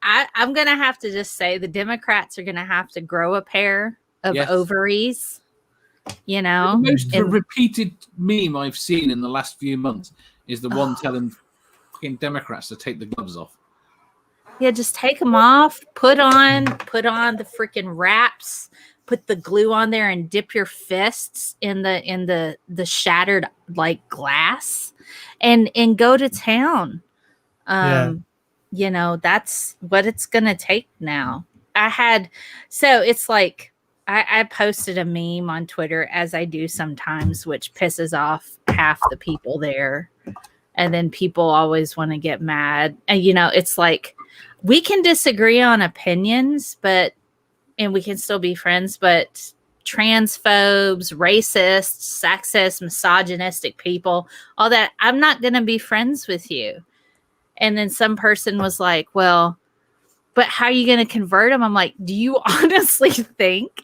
I'm going to have to just say the Democrats are going to have to grow a pair of ovaries, you know.
The most repeated meme I've seen in the last few months is the one telling fucking Democrats to take the gloves off.
Yeah, just take them off, put on the freaking wraps, put the glue on there and dip your fists in the shattered like glass and go to town. You know, that's what it's going to take now. So it's like I posted a meme on Twitter, as I do sometimes, which pisses off half the people there. And then people always want to get mad. And, you know, it's like, we can disagree on opinions, and we can still be friends, but transphobes, racists, sexist, misogynistic people, all that, I'm not going to be friends with you. And then some person was like, well, but how are you going to convert them? I'm like, do you honestly think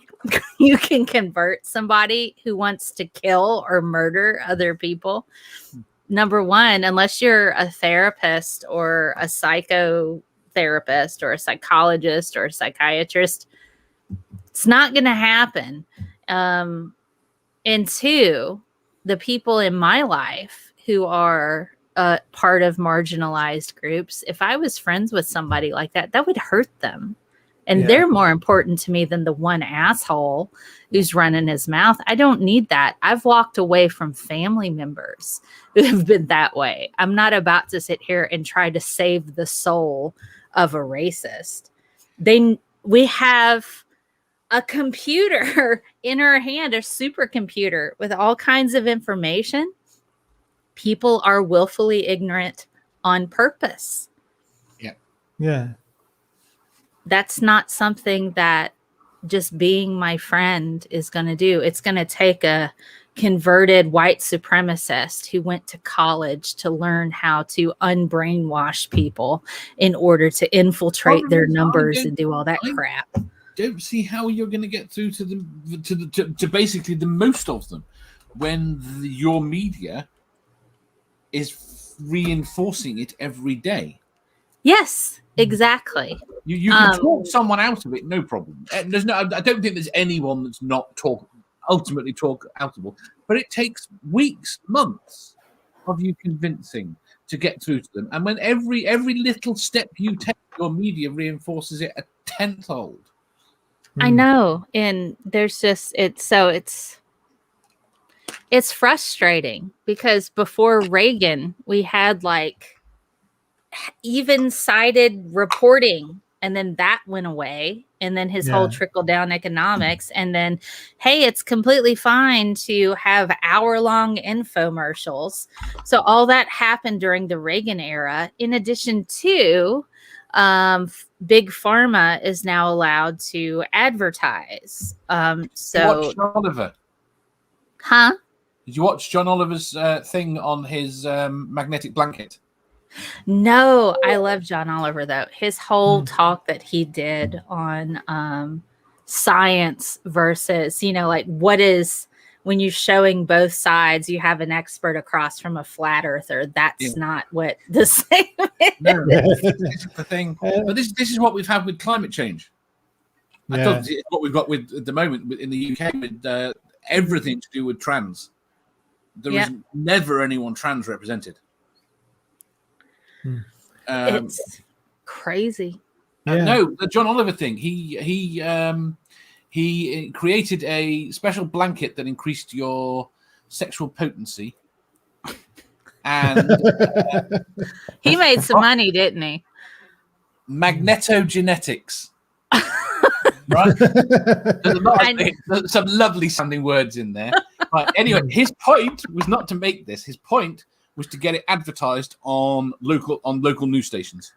you can convert somebody who wants to kill or murder other people? Number one, unless you're a therapist or a psychotherapist or a psychologist or a psychiatrist, it's not going to happen. And two, the people in my life who are part of marginalized groups, if I was friends with somebody like that, that would hurt them. And they're more important to me than the one asshole who's running his mouth. I don't need that. I've walked away from family members who have been that way. I'm not about to sit here and try to save the soul of a racist. We have a computer in our hand, a supercomputer with all kinds of information. People are willfully ignorant on purpose.
Yeah.
That's not something that just being my friend is going to do. It's going to take a converted white supremacist who went to college to learn how to unbrainwash people in order to infiltrate their numbers and do all that crap.
Don't see how you're going to get through to basically the most of them when your media is reinforcing it every day.
Yes, exactly.
You can talk someone out of it, no problem. I don't think there's anyone that's not ultimately talk outable, but it takes weeks, months of you convincing to get through to them. And when every little step you take, your media reinforces it a tenfold.
I know, and there's just it's frustrating because before Reagan, we had like even-sided reporting, and then that went away, and then his whole trickle-down economics, and then, hey, it's completely fine to have hour-long infomercials. So all that happened during the Reagan era, in addition to Big Pharma is now allowed to advertise. So
watch John Oliver.
Huh?
Did you watch John Oliver's thing on his magnetic blanket?
No, I love John Oliver though. His whole talk that he did on science versus, like what is when you're showing both sides, you have an expert across from a flat earther. That's not what the same is.
No, this is the thing. But this is what we've had with climate change. I thought it's what we've got with at the moment in the UK with everything to do with trans. There is never anyone trans represented.
It's crazy.
No, the John Oliver thing. He created a special blanket that increased your sexual potency. And
he made some money, didn't he?
Magnetogenetics. Right? There's some lovely sounding words in there. Right. Anyway, his point was not to make this. His point was to get it advertised on local news stations.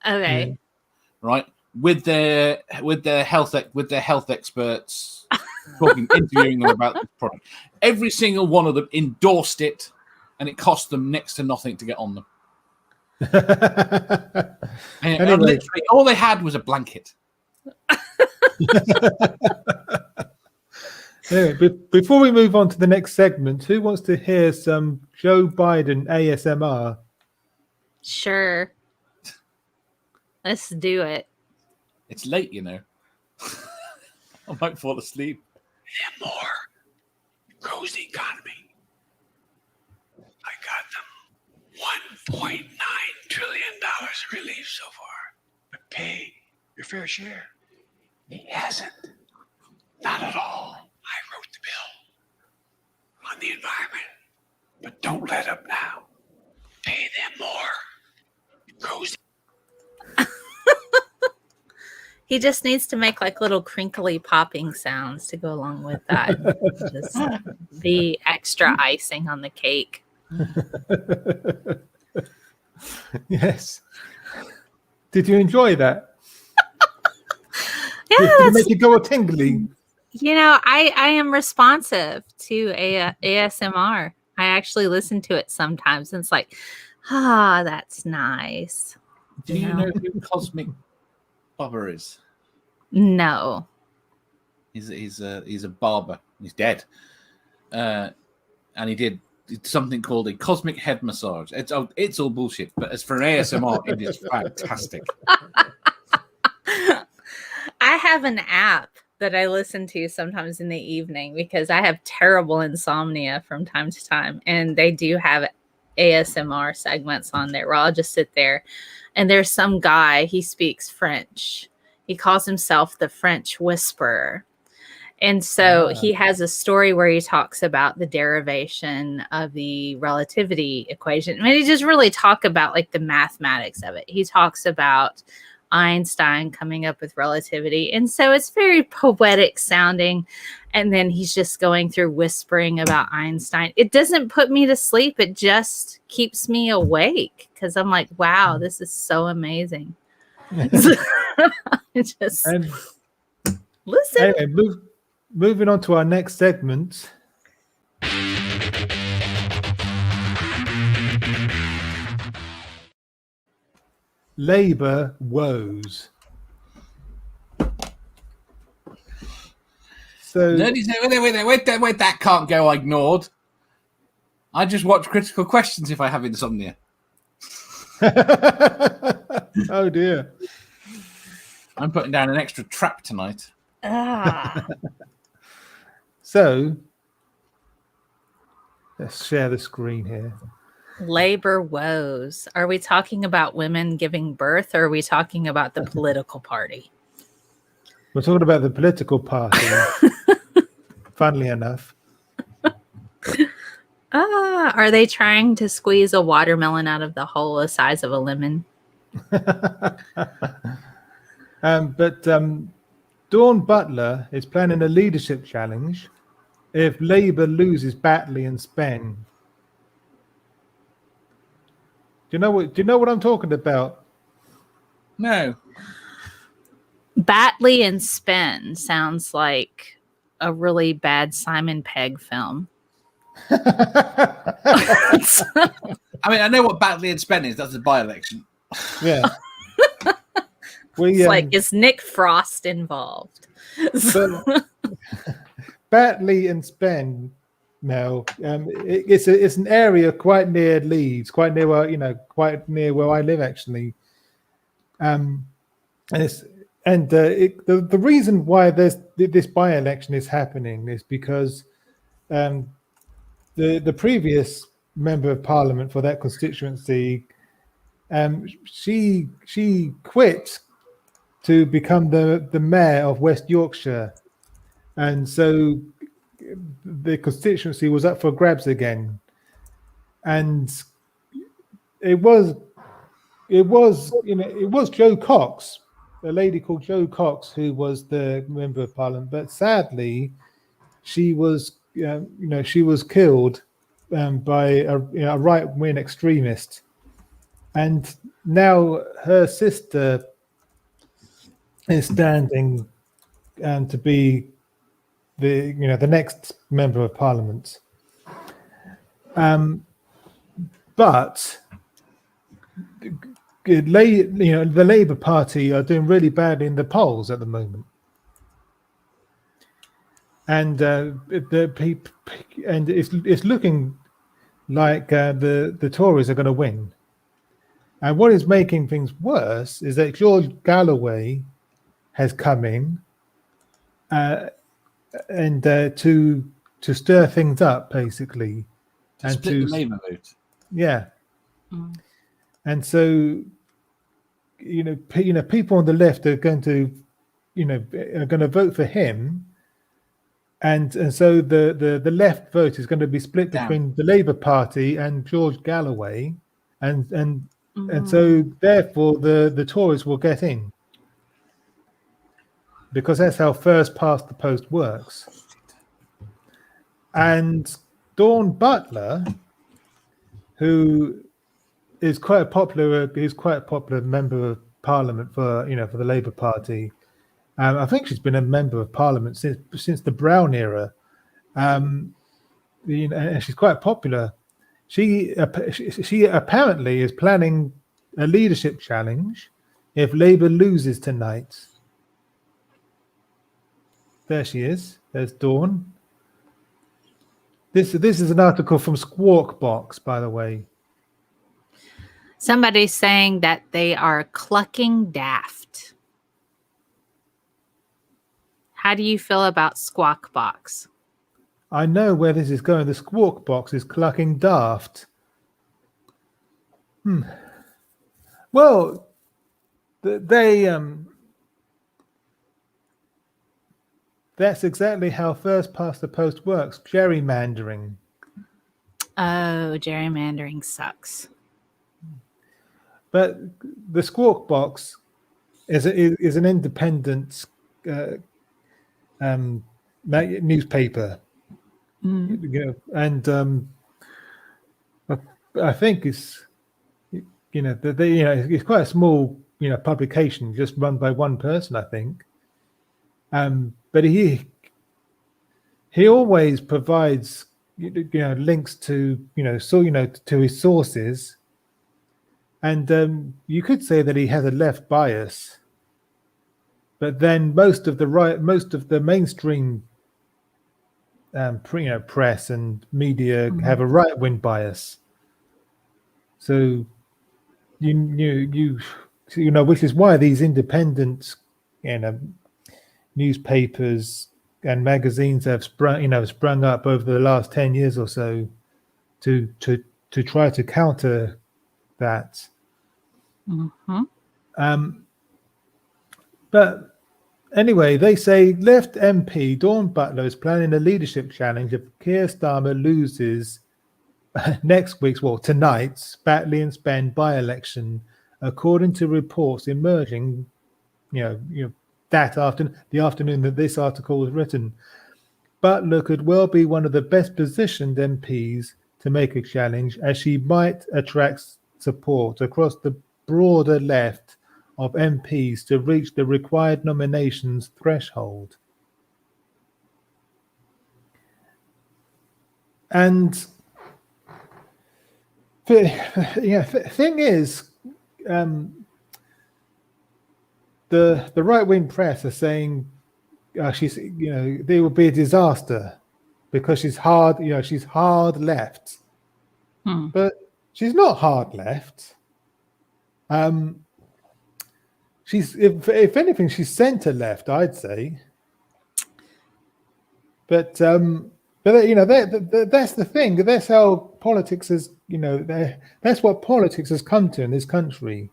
Okay.
Right. With their health experts interviewing them about the product. Every single one of them endorsed it, and it cost them next to nothing to get on them. And literally, all they had was a blanket.
Anyway, before we move on to the next segment, who wants to hear some Joe Biden ASMR?
Sure. Let's do it.
It's late, you know. I might fall asleep.
And more grows the economy. I got them $1.9 trillion relief so far. But pay your fair share. He hasn't. Not at all. I wrote the bill on the environment. But don't let up now. Pay them more. It grows.
He just needs to make like little crinkly popping sounds to go along with that. Just the extra icing on the cake.
Yes. Did you enjoy that?
Yeah,
Did it make you go a tingly?
You know, I am responsive to ASMR. I actually listen to it sometimes, and it's like, that's nice.
Do you know who Cosmic Bubba is?
No.
He's a barber. He's dead. And he did something called a cosmic head massage. It's all bullshit, but as for an ASMR, it is fantastic.
I have an app that I listen to sometimes in the evening because I have terrible insomnia from time to time. And they do have ASMR segments on there where I'll just sit there. And there's some guy, he speaks French. He calls himself the French Whisperer. And so he has a story where he talks about the derivation of the relativity equation. I mean, he just really talk about like the mathematics of it. He talks about Einstein coming up with relativity. And so it's very poetic sounding. And then he's just going through whispering about Einstein. It doesn't put me to sleep. It just keeps me awake because I'm like, wow, this is so amazing. Just listen.
Anyway, moving on to our next segment. Labour woes. So
Nerdy say, wait, that can't go ignored. I just watch Critical Questions if I have insomnia.
Oh dear.
I'm putting down an extra trap tonight.
So let's share the screen here.
Labor woes. Are we talking about women giving birth or are we talking about the political party?
We're talking about the political party. Funnily enough.
Are they trying to squeeze a watermelon out of the hole the size of a lemon?
But Dawn Butler is planning a leadership challenge if Labour loses Batley and Spen. Do you know what I'm talking about?
No.
Batley and Spen sounds like a really bad Simon Pegg film.
I mean, I know what Batley and Spen is. That's a by-election.
Yeah.
It's like, is Nick Frost involved?
Batley and Spen, Mel, it's an area quite near Leeds, quite near where I live actually. And the reason why this by-election is happening is because the previous member of parliament for that constituency she quit to become the mayor of West Yorkshire, and so the constituency was up for grabs again, and it was Jo Cox, a lady called Jo Cox, who was the member of parliament, but sadly she was she was killed by a right-wing extremist, and now her sister is standing to be the next member of parliament. But the Labour Party are doing really badly in the polls at the moment, and it's looking like the Tories are going to win. And what is making things worse is that George Galloway has come in and to stir things up, basically,
to split the Labour vote.
Yeah. And so, people on the left are going to, vote for him, and so the left vote is going to be split between the Labour Party and George Galloway, and so therefore the Tories will get in, because that's how first past the post works. And Dawn Butler, who is quite a popular member of parliament for the Labour Party. I think she's been a member of parliament since the Brown era. And she's quite popular. She apparently is planning a leadership challenge if Labour loses tonight. There she is. There's Dawn. This is an article from Squawk Box, by the way.
Somebody's saying that they are clucking daft. How do you feel about Squawk Box?
I know where this is going. The Squawk Box is clucking daft. Well, that's exactly how first past the post works. Gerrymandering.
Oh, gerrymandering sucks.
But the Squawk Box is an independent newspaper, and I think it's it's quite a small publication, just run by one person, I think. But he always provides links to to his sources. And you could say that he has a left bias, but then most of the mainstream press and media have a right-wing bias. So which is why these independent newspapers and magazines have sprung up over the last 10 years or so to try to counter that. But anyway, they say left MP Dawn Butler is planning a leadership challenge if Keir Starmer loses next week's, tonight's Batley and Spen by-election, according to reports emerging, that afternoon, the afternoon that this article was written. Butler could well be one of the best positioned MPs to make a challenge, as she might attract support across the broader left of MPs to reach the required nominations threshold. And thing is, the right-wing press are saying there will be a disaster because she's hard left, but she's not hard left. She's if anything, she's centre left, I'd say. But that's the thing. That's how politics has that's what politics has come to in this country.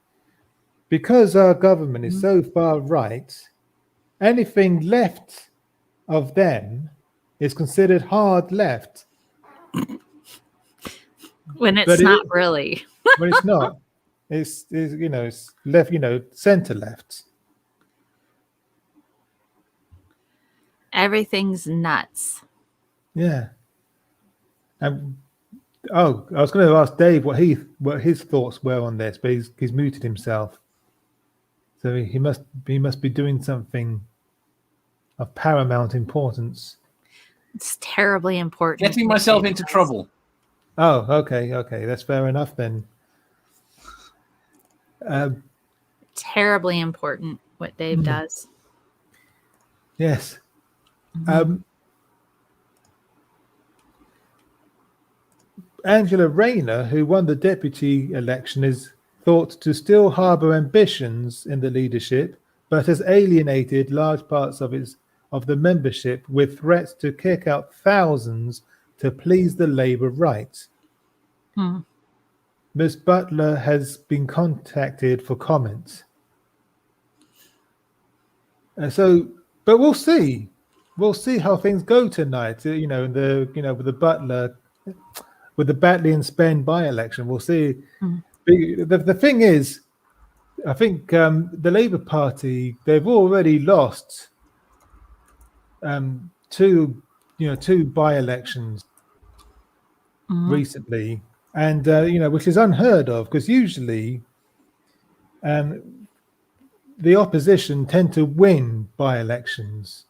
Because our government is so far right, anything left of them is considered hard left.
When it's not really.
When it's not. It's left, center left.
Everything's nuts.
Yeah. I was going to ask Dave what his thoughts were on this, but he's muted himself. So he must be doing something of paramount importance.
It's terribly important.
Getting myself into trouble.
Oh, okay, that's fair enough then.
Terribly important what Dave does.
Yes. Angela Rayner, who won the deputy election, is thought to still harbour ambitions in the leadership, but has alienated large parts of the membership with threats to kick out thousands to please the Labour right. Ms. Butler has been contacted for comment. But we'll see. We'll see how things go tonight. With the Butler, with the Batley and Spen by-election, we'll see. The thing is, I think the Labour Party, they've already lost two by-elections recently, and which is unheard of, because usually the opposition tend to win by-elections,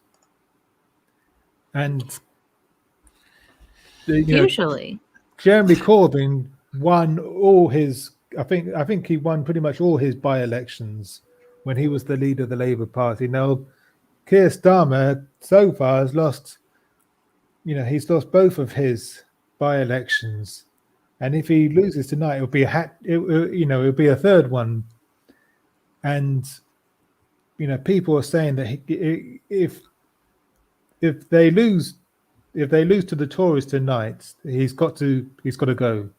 and
usually
Jeremy Corbyn won all his. I think he won pretty much all his by-elections when he was the leader of the Labour Party. Now, Keir Starmer so far has lost. He's lost both of his by-elections, and if he loses tonight, it'll be it'll be a third one. And people are saying that if they lose to the Tories tonight, he's got to go.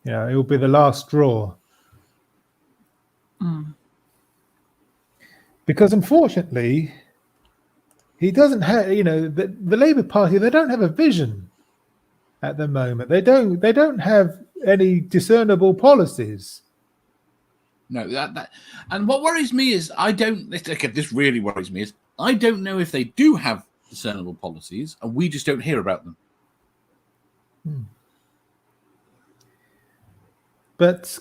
It will be the last straw. Because unfortunately, he doesn't have, the Labour Party, they don't have a vision at the moment. They don't have any discernible policies.
No, and what worries me is this really worries me is I don't know if they do have discernible policies and we just don't hear about them.
But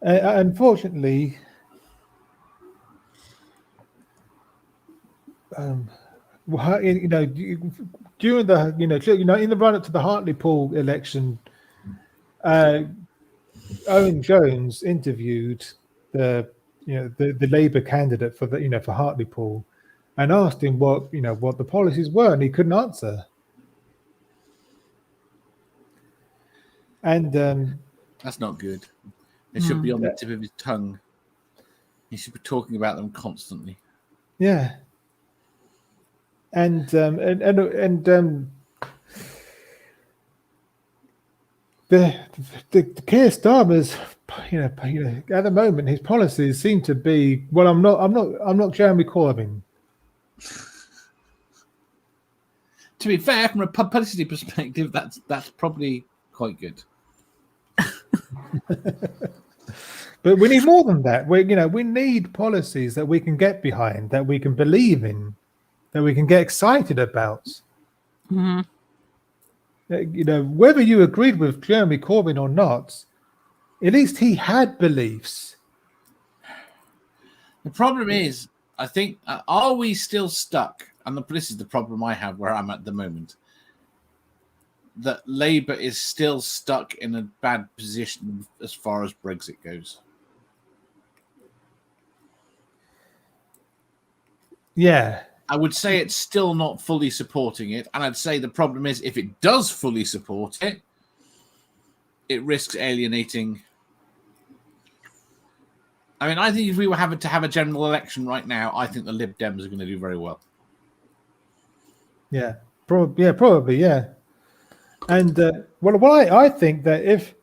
unfortunately, during the in the run up to the Hartlepool election, Owen Jones interviewed the Labour candidate for for Hartlepool, and asked him what the policies were, and he couldn't answer. And
that's not good. It should be on the tip of his tongue. He should be talking about them constantly.
Yeah. And the Keir Starmer's, at the moment his policies seem to be, well, I'm not Jeremy Corbyn.
To be fair, from a publicity perspective, that's probably quite good.
But we need more than that. We need policies that we can get behind, that we can believe in, that we can get excited about. Whether you agreed with Jeremy Corbyn or not, at least he had beliefs.
The problem is, I think, are we still stuck? And this is the problem I have where I'm at the moment. That Labour is still stuck in a bad position as far as Brexit goes.
Yeah.
I would say it's still not fully supporting it. And I'd say the problem is if it does fully support it, it risks alienating I mean, I think if we were having to have a general election right now, I think the Lib Dems are going to do very well.
Yeah, probably. And I think that if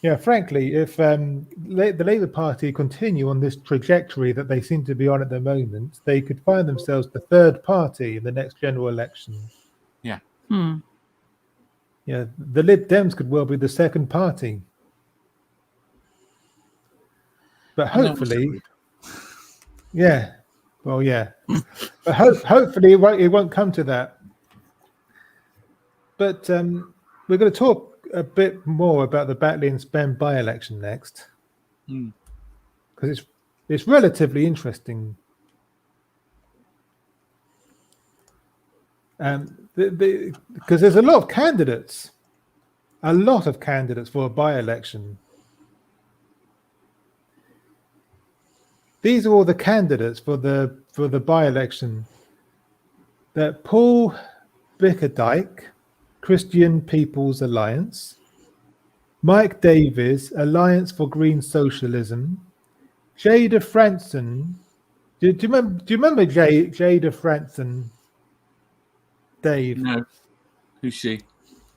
the Labour Party continue on this trajectory that they seem to be on at the moment, they could find themselves the third party in the next general election.
Yeah.
Yeah, the Lib Dems could well be the second party. But hopefully, but hopefully it won't come to that. But we're going to talk a bit more about the Batley and Spen by-election next, because it's relatively interesting. Because there's a lot of candidates for a by-election. These are all the candidates for the by-election. That Paul Bickerdike, Christian People's Alliance, Mike Davis, Alliance for Green Socialism, Jada Franson. Do you remember Jada Franson? Dave?
No. Who's she?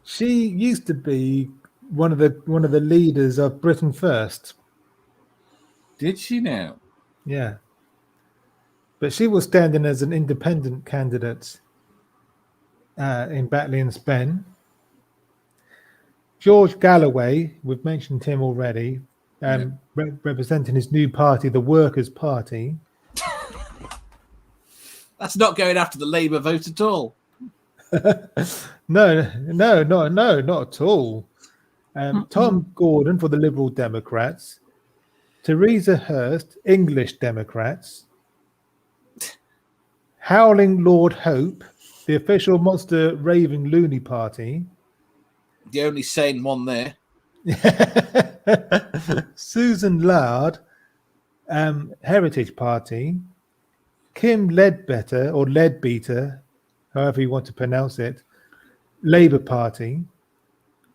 She used to be one of the leaders of Britain First.
Did she now?
Yeah. But she was standing as an independent candidate in Batley and Spen. George Galloway, we've mentioned him already, representing his new party, the Workers' Party.
That's not going after the Labour vote at all.
No, not at all. Tom Gordon for the Liberal Democrats. Theresa Hurst, English Democrats. Howling Lord Hope, the official monster raving loony party.
The only sane one there.
Susan Lard, Heritage Party. Kim Ledbetter, or Leadbeater, however you want to pronounce it, Labour Party.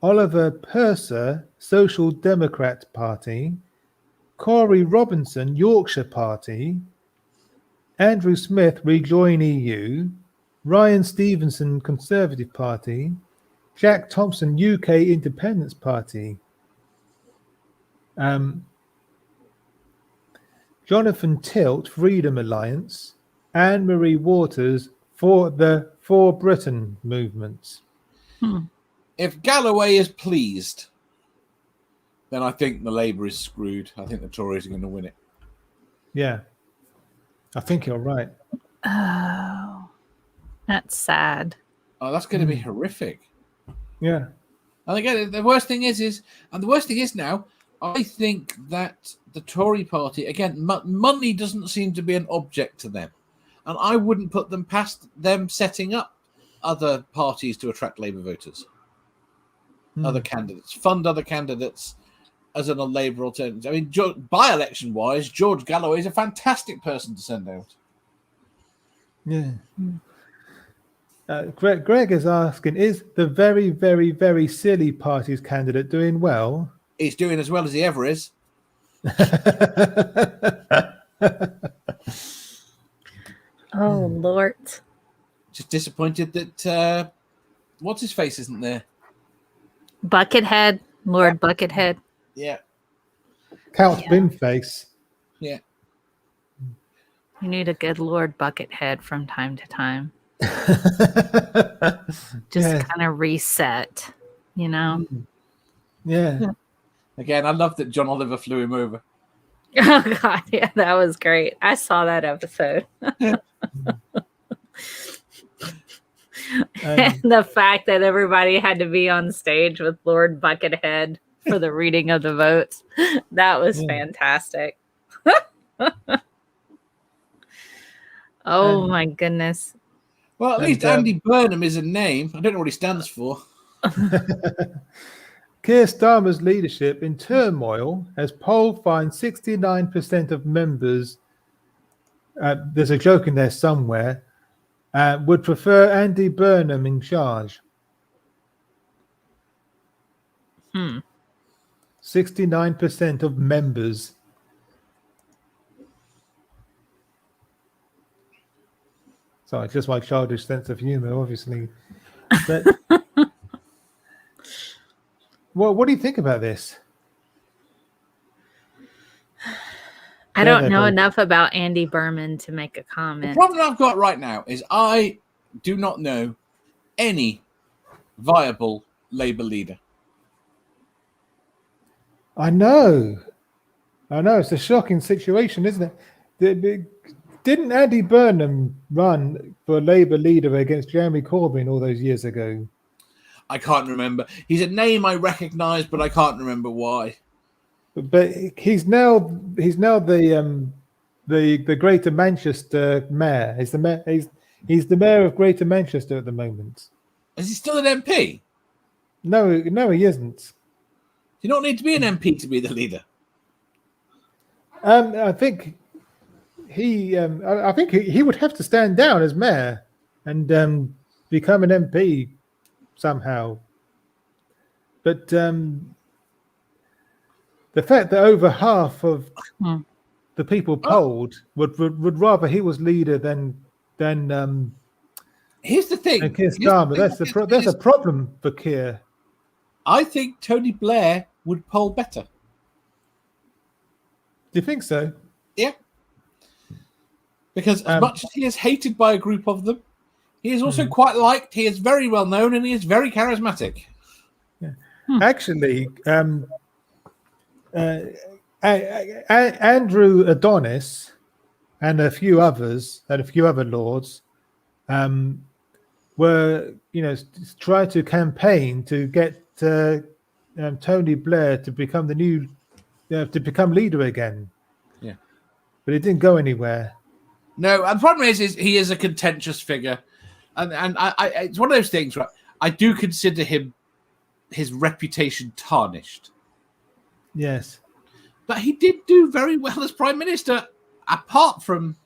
Oliver Purser, Social Democrat Party. Corey Robinson, Yorkshire Party. Andrew Smith, Rejoin EU. Ryan Stevenson, Conservative Party. Jack Thompson, UK Independence Party. Jonathan Tilt, Freedom Alliance. Anne-Marie Waters for the For Britain movement.
If Galloway is pleased, then I think the Labour is screwed. I think the Tories are going to win it.
Yeah, I think you're right.
Oh, that's sad.
Oh, that's going to be horrific.
Yeah.
And again, the worst thing is now, I think that the Tory party, again, money doesn't seem to be an object to them. And I wouldn't put them past them setting up other parties to attract Labour voters. Other candidates, fund other candidates as a Labour alternative. I mean, by-election wise, George Galloway is a fantastic person to send out.
Yeah. Greg is asking, is the very, very, very silly party's candidate doing well?
He's doing as well as he ever is.
Oh, Lord.
Just disappointed that what's his face isn't there.
Buckethead, Lord Buckethead.
Yeah.
Count Binface.
Yeah.
You need a good Lord Buckethead from time to time. Just kind of reset, you know?
Yeah.
Again, I love that John Oliver flew him over.
Oh, God. Yeah, that was great. I saw that episode. And the fact that everybody had to be on stage with Lord Buckethead for the reading of the votes. That was fantastic. Oh, my goodness.
Well, at least Andy Burnham is a name. I don't know what he stands for.
Keir Starmer's leadership in turmoil as poll finds 69% of members, there's a joke in there somewhere, would prefer Andy Burnham in charge. 69% of members. Sorry, just my childish sense of humor, obviously. But well, what do you think about this?
I don't know enough about Andy Berman to make a
The
comment.
problem I've got right now is I do not know any viable Labour leader.
I know. It's a shocking situation, isn't it? Didn't Andy Burnham run for Labour leader against Jeremy Corbyn all those years ago?
I can't remember. He's a name I recognise, but I can't remember why.
But he's now the Greater Manchester mayor. He's the mayor of Greater Manchester at the moment.
Is he still an MP?
No, he isn't.
You don't need to be an MP to be the leader.
I think he would have to stand down as mayor and become an MP somehow. But the fact that over half of the people polled would rather he was leader than
here's the thing.
And Keir Starmer. That's a problem for Keir.
I think Tony Blair would poll better.
Do you think so?
Yeah. Because as much as he is hated by a group of them, he is also quite liked. He is very well known and he is very charismatic.
Yeah. Actually, Andrew Adonis and a few others and a few other lords were, trying to campaign to get Tony Blair to become to become leader again.
Yeah,
but it didn't go anywhere.
No, and the problem is he is a contentious figure, and I it's one of those things, right? I do consider his reputation tarnished.
Yes,
but he did do very well as Prime Minister, apart from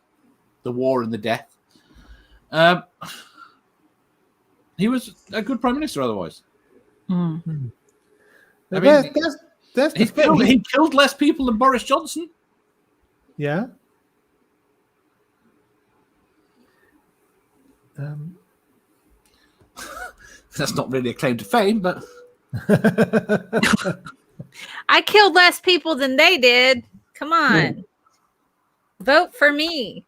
the war and the death. He was a good Prime Minister otherwise.
Mm-hmm.
I mean,
that's
he killed less people than Boris Johnson.
Yeah.
That's not really a claim to fame, but
I killed less people than they did. Come on. Vote for me.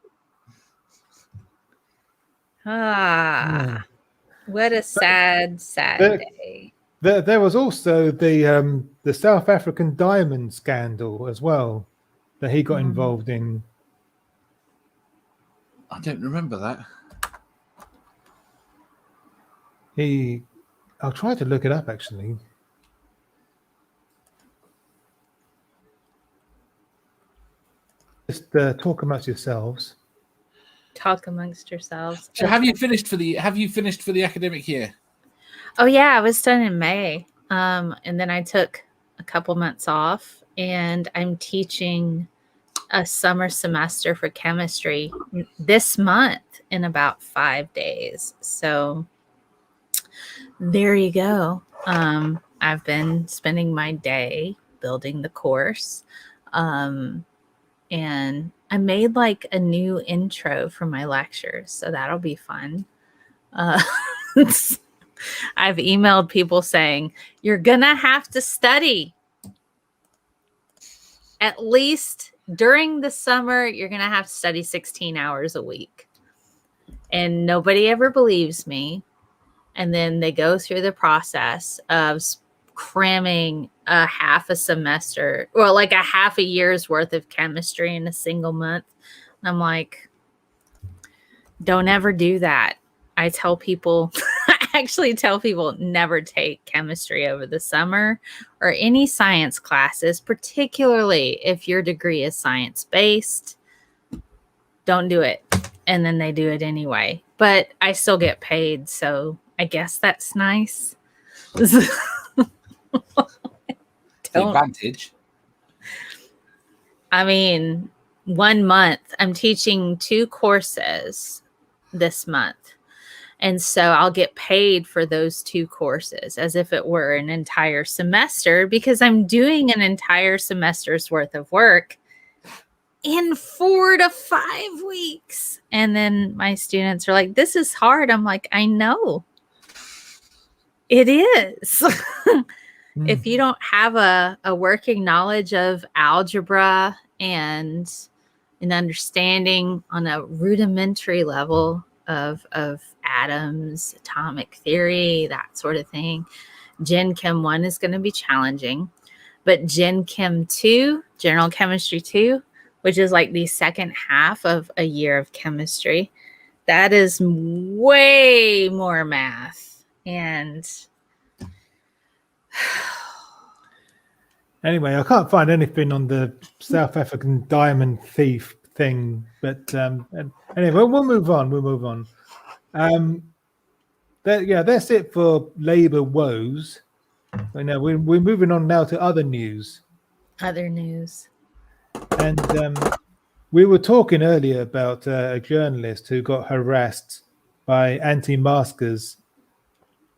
What a sad day.
There was also the South African diamond scandal as well that he got involved in.
I don't remember that.
I'll try to look it up actually. Just talk amongst yourselves.
Talk amongst yourselves.
So have you finished for the academic year?
Oh yeah, I was done in May. And then I took a couple months off and I'm teaching a summer semester for chemistry this month in about 5 days. So there you go. I've been spending my day building the course. And I made like a new intro for my lectures, so that'll be fun. I've emailed people saying, you're gonna have to study. At least during the summer, you're gonna have to study 16 hours a week. And nobody ever believes me. And then they go through the process of cramming a half a semester or like a half a year's worth of chemistry in a single month. And I'm like, don't ever do that. I tell people, I actually tell people never take chemistry over the summer or any science classes, particularly if your degree is science-based. Don't do it. And then they do it anyway. But I still get paid, so I guess that's nice.
The advantage.
I mean, 1 month. I'm teaching 2 courses this month. And so I'll get paid for those 2 courses as if it were an entire semester because I'm doing an entire semester's worth of work in 4 to 5 weeks. And then my students are like, this is hard. I'm like, I know. It is. If you don't have a working knowledge of algebra and an understanding on a rudimentary level of atoms, atomic theory, that sort of thing, Gen Chem 1 is going to be challenging. But Gen Chem 2, General Chemistry 2, which is like the second half of a year of chemistry, that is way more math. And
anyway, I can't find anything on the South African diamond thief thing, but anyway, we'll move on. That's it for Labour woes. So now we're moving on now to other news. And we were talking earlier about a journalist who got harassed by anti-maskers,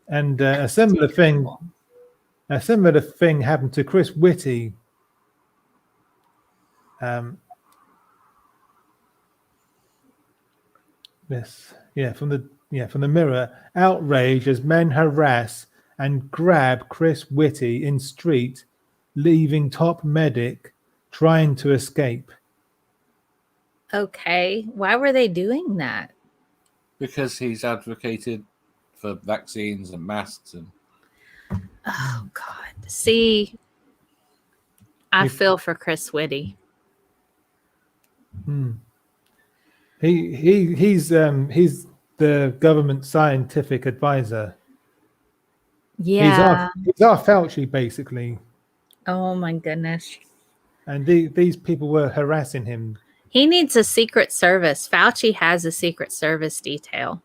and a similar thing happened to Chris Whitty. From the Mirror. Outrage as men harass and grab Chris Whitty in street, leaving top medic trying to escape.
okay, why were they doing that?
Because he's advocated for vaccines and masks and
Oh God. See, I feel for Chris Whitty.
He's the government scientific advisor.
Yeah.
He's our Fauci, basically.
Oh my goodness.
And these people were harassing him.
He needs a Secret Service. Fauci has a Secret Service detail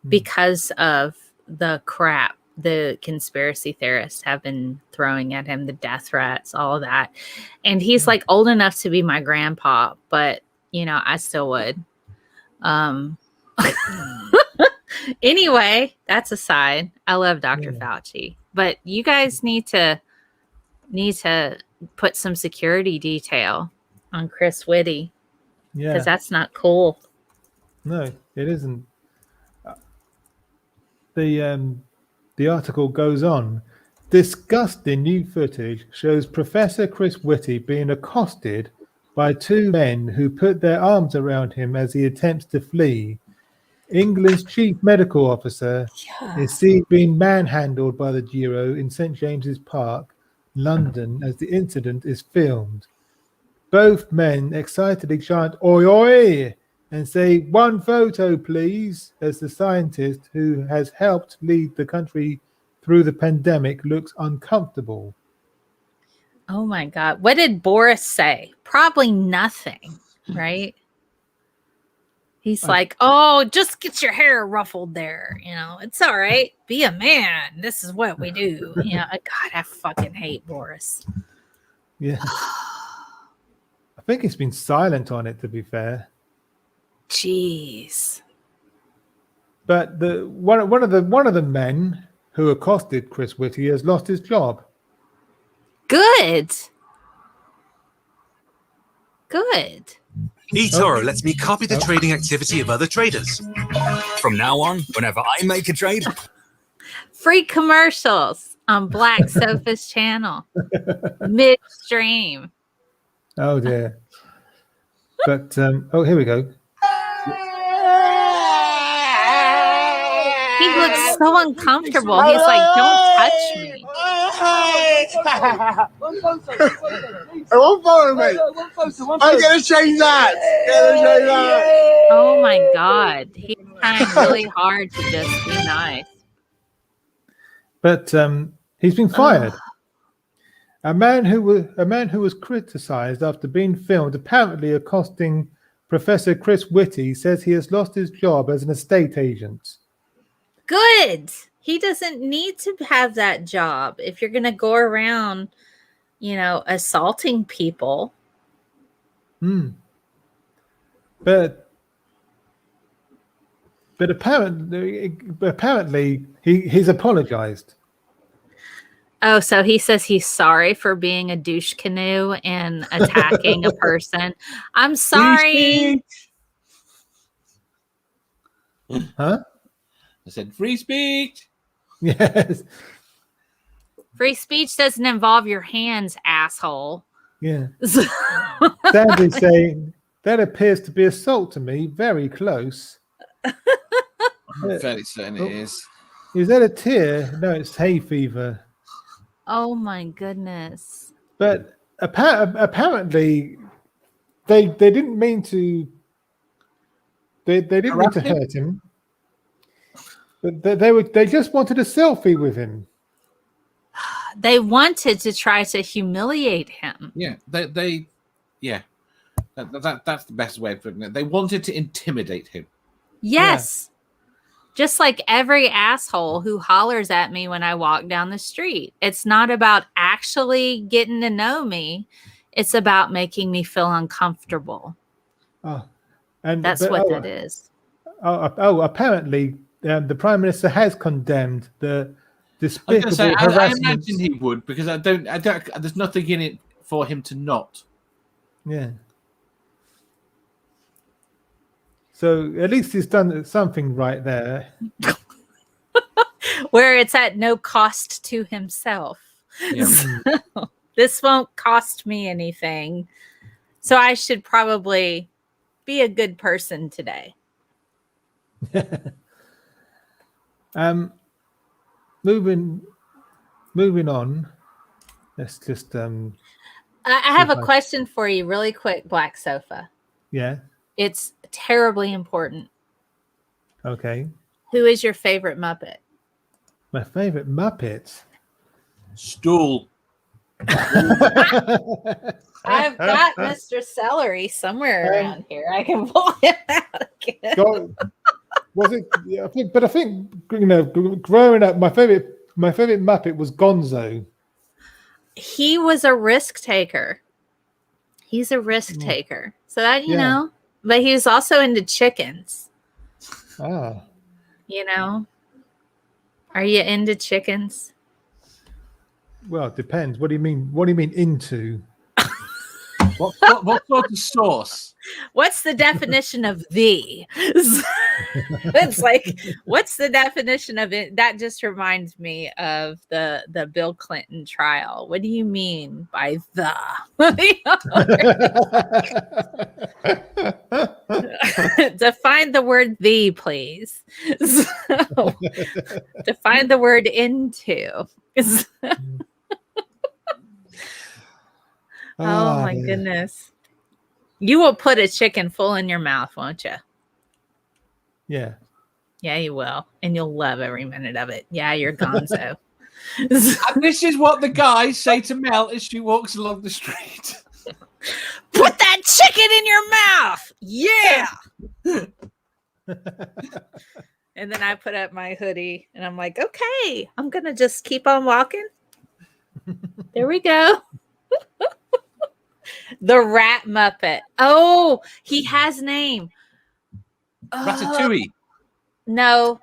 because of the crap the conspiracy theorists have been throwing at him, the death threats, all of that. And he's like old enough to be my grandpa, but you know, I still would. Anyway, that's aside. I love Dr. Fauci, but you guys need to put some security detail on Chris Whitty.
Yeah.
Because that's not cool.
No, it isn't. The article goes on. Disgusting new footage shows Professor Chris Whitty being accosted by two men who put their arms around him as he attempts to flee. England's chief medical officer is seen being manhandled by the Giro in St James's Park, London, as the incident is filmed. Both men excitedly chant "Oi, oi!" and say, "One photo, please," as the scientist who has helped lead the country through the pandemic looks uncomfortable.
Oh my God. What did Boris say? Probably nothing, right? He's like, oh, just get your hair ruffled there. You know, it's all right. Be a man. This is what we do. You know, God, I fucking hate Boris.
Yeah. I think he's been silent on it, to be fair.
Jeez.
But one of the men who accosted Chris Whitty has lost his job.
Good.
eToro lets me copy the trading activity of other traders. From now on, whenever I make a trade,
Free commercials on Black Sofa's channel. Midstream.
Oh dear. But here we go.
He looks so uncomfortable. He's like, don't touch me.
I won't follow me. I'm gonna change that.
Oh my God. He's trying really hard to just be nice.
But he's been fired. A man who was criticised after being filmed apparently accosting Professor Chris Whitty says he has lost his job as an estate agent.
Good. He doesn't need to have that job if you're going to go around, you know, assaulting people.
But apparently he's apologized.
Oh, so he says he's sorry for being a douche canoe and attacking a person. I'm sorry.
Huh?
I said free speech.
Yes.
Free speech doesn't involve your hands, asshole.
Yeah. Sandy's saying that appears to be assault to me. Very close.
I'm fairly certain it is.
Is that a tear? No, it's hay fever.
Oh my goodness.
But apparently, they didn't mean to. They didn't mean to hurt him. But they just wanted a selfie with him.
They wanted to try to humiliate him.
Yeah, that's the best way of putting it. They wanted to intimidate him.
Yes. Just like every asshole who hollers at me when I walk down the street. It's not about actually getting to know me. It's about making me feel uncomfortable.
Oh,
That's what it is.
Apparently, the Prime Minister has condemned the despicable harassment.
I imagine he would, because I don't. There's nothing in it for him to not.
Yeah. So at least he's done something right there.
Where it's at no cost to himself.
Yeah.
So, this won't cost me anything. So I should probably be a good person today.
Moving on. Let's just
I have a question for you really quick, Black Sofa.
Yeah.
It's terribly important.
Okay.
Who is your favorite Muppet?
My favorite Muppet.
Stool.
I've got Mr. Celery somewhere around here. I can pull him out again.
Was it? Yeah, I think growing up, my favorite Muppet was Gonzo.
He was a risk taker. He's a risk taker. So that you know, but he was also into chickens.
Ah.
Are you into chickens?
Well, it depends. What do you mean? What do you mean into?
What sort of sauce?
What's the definition of the? It's like, what's the definition of it? That just reminds me of the Bill Clinton trial. What do you mean by the? Define the word the, please. So, define the word into. Oh my goodness. You will put a chicken full in your mouth, won't you?
Yeah.
Yeah, you will. And you'll love every minute of it. Yeah, you're gonzo.
And this is what the guys say to Mel as she walks along the street.
Put that chicken in your mouth. Yeah. And then I put up my hoodie and I'm like, okay, I'm going to just keep on walking. There we go. The Rat Muppet. Oh, he has name.
Ratatouille.
No.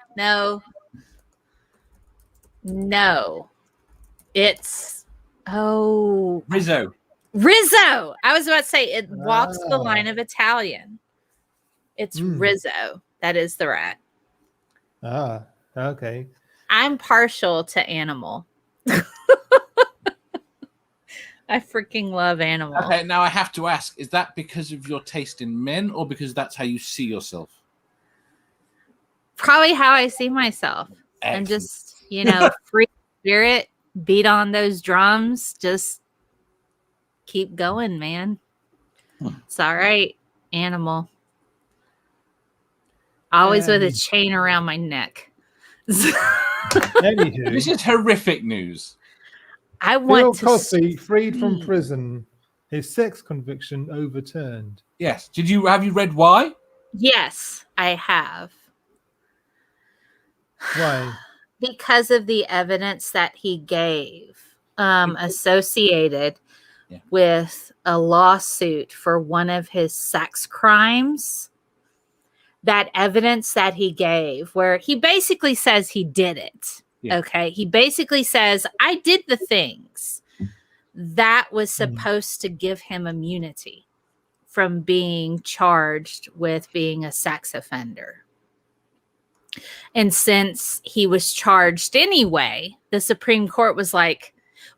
It's
Rizzo.
I was about to say it walks the line of Italian. It's Rizzo. That is the rat.
Ah, okay.
I'm partial to Animal. I freaking love Animal.
Okay, now I have to ask, is that because of your taste in men or because that's how you see yourself?
Probably how I see myself.
Excellent.
And just, free spirit, beat on those drums, just keep going, man. It's all right. Animal. Always with a chain around my neck.
Anywho,
this is horrific news.
I want
Bill Cosby freed from prison, his sex conviction overturned.
Yes. Have you read why?
Yes, I have.
Why?
Because of the evidence that he gave, associated with a lawsuit for one of his sex crimes. That evidence that he gave, where he basically says he did it.
Yeah.
Okay. He basically says, I did the things that was supposed to give him immunity from being charged with being a sex offender. And since he was charged anyway, the Supreme Court was like,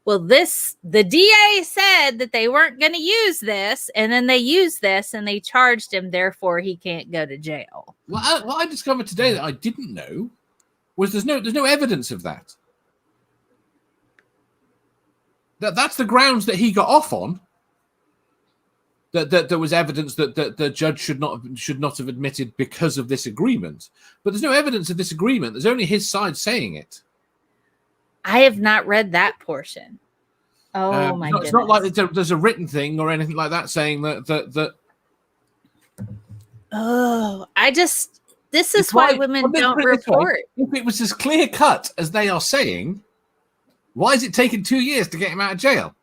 well, the DA said that they weren't going to use this, and then they used this and they charged him, therefore he can't go to jail.
Well, what I discovered today that I didn't know was there's no evidence of that. That's the grounds that he got off on. That there was evidence that the judge should not have admitted because of this agreement. But there's no evidence of this agreement. There's only his side saying it.
I have not read that portion. Oh my goodness!
It's not like there's a written thing or anything like that saying that.
Oh, this is why women don't report.
If it was as clear cut as they are saying, why is it taking 2 years to get him out of jail?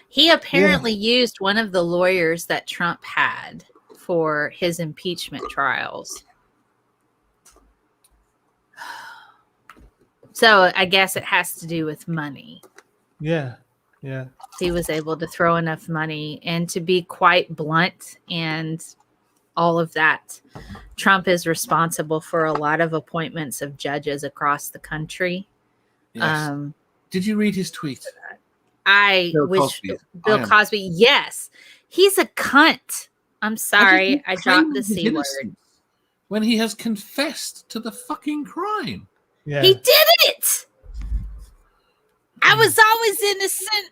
He apparently used one of the lawyers that Trump had for his impeachment trials. So I guess it has to do with money.
Yeah.
He was able to throw enough money, and to be quite blunt and all of that, Trump is responsible for a lot of appointments of judges across the country.
Yes. Did you read his tweet?
Bill Cosby. Yes. He's a cunt. I'm sorry. I dropped the C word.
When he has confessed to the fucking crime.
Yeah.
He did it. I was always innocent.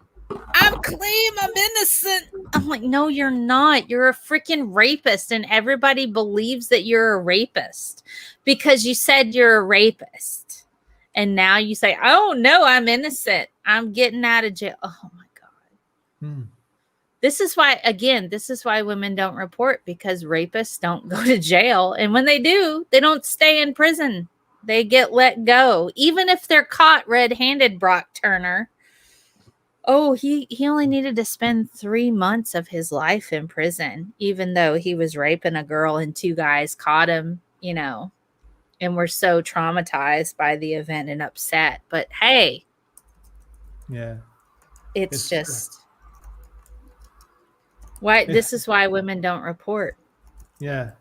I'm clean. I'm innocent. I'm like, no, you're not. You're a freaking rapist. And everybody believes that you're a rapist because you said you're a rapist. And now you say, oh, no, I'm innocent. I'm getting out of jail. Oh, my God. This is why women don't report, because rapists don't go to jail. And when they do, they don't stay in prison. They get let go. Even if they're caught red-handed, Brock Turner. Oh, he only needed to spend 3 months of his life in prison, even though he was raping a girl and 2 guys caught him, and were so traumatized by the event and upset. But hey,
yeah,
it's just why this is why women don't report.
Yeah,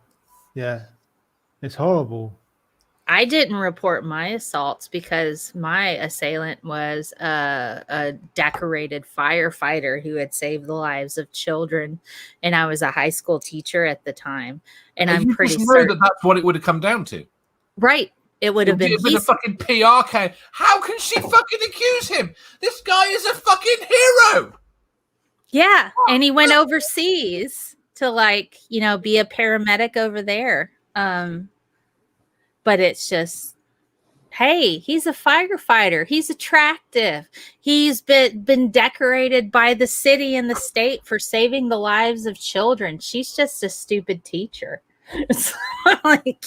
it's horrible.
I didn't report my assaults because my assailant was a decorated firefighter who had saved the lives of children, and I was a high school teacher at the time. And I'm pretty certain
that that's what it would have come down to.
Right. It would have been
a fucking PR case. How can she fucking accuse him? This guy is a fucking hero.
Yeah. And he went overseas to be a paramedic over there. But it's just, hey, he's a firefighter. He's attractive. He's been decorated by the city and the state for saving the lives of children. She's just a stupid teacher. It's like,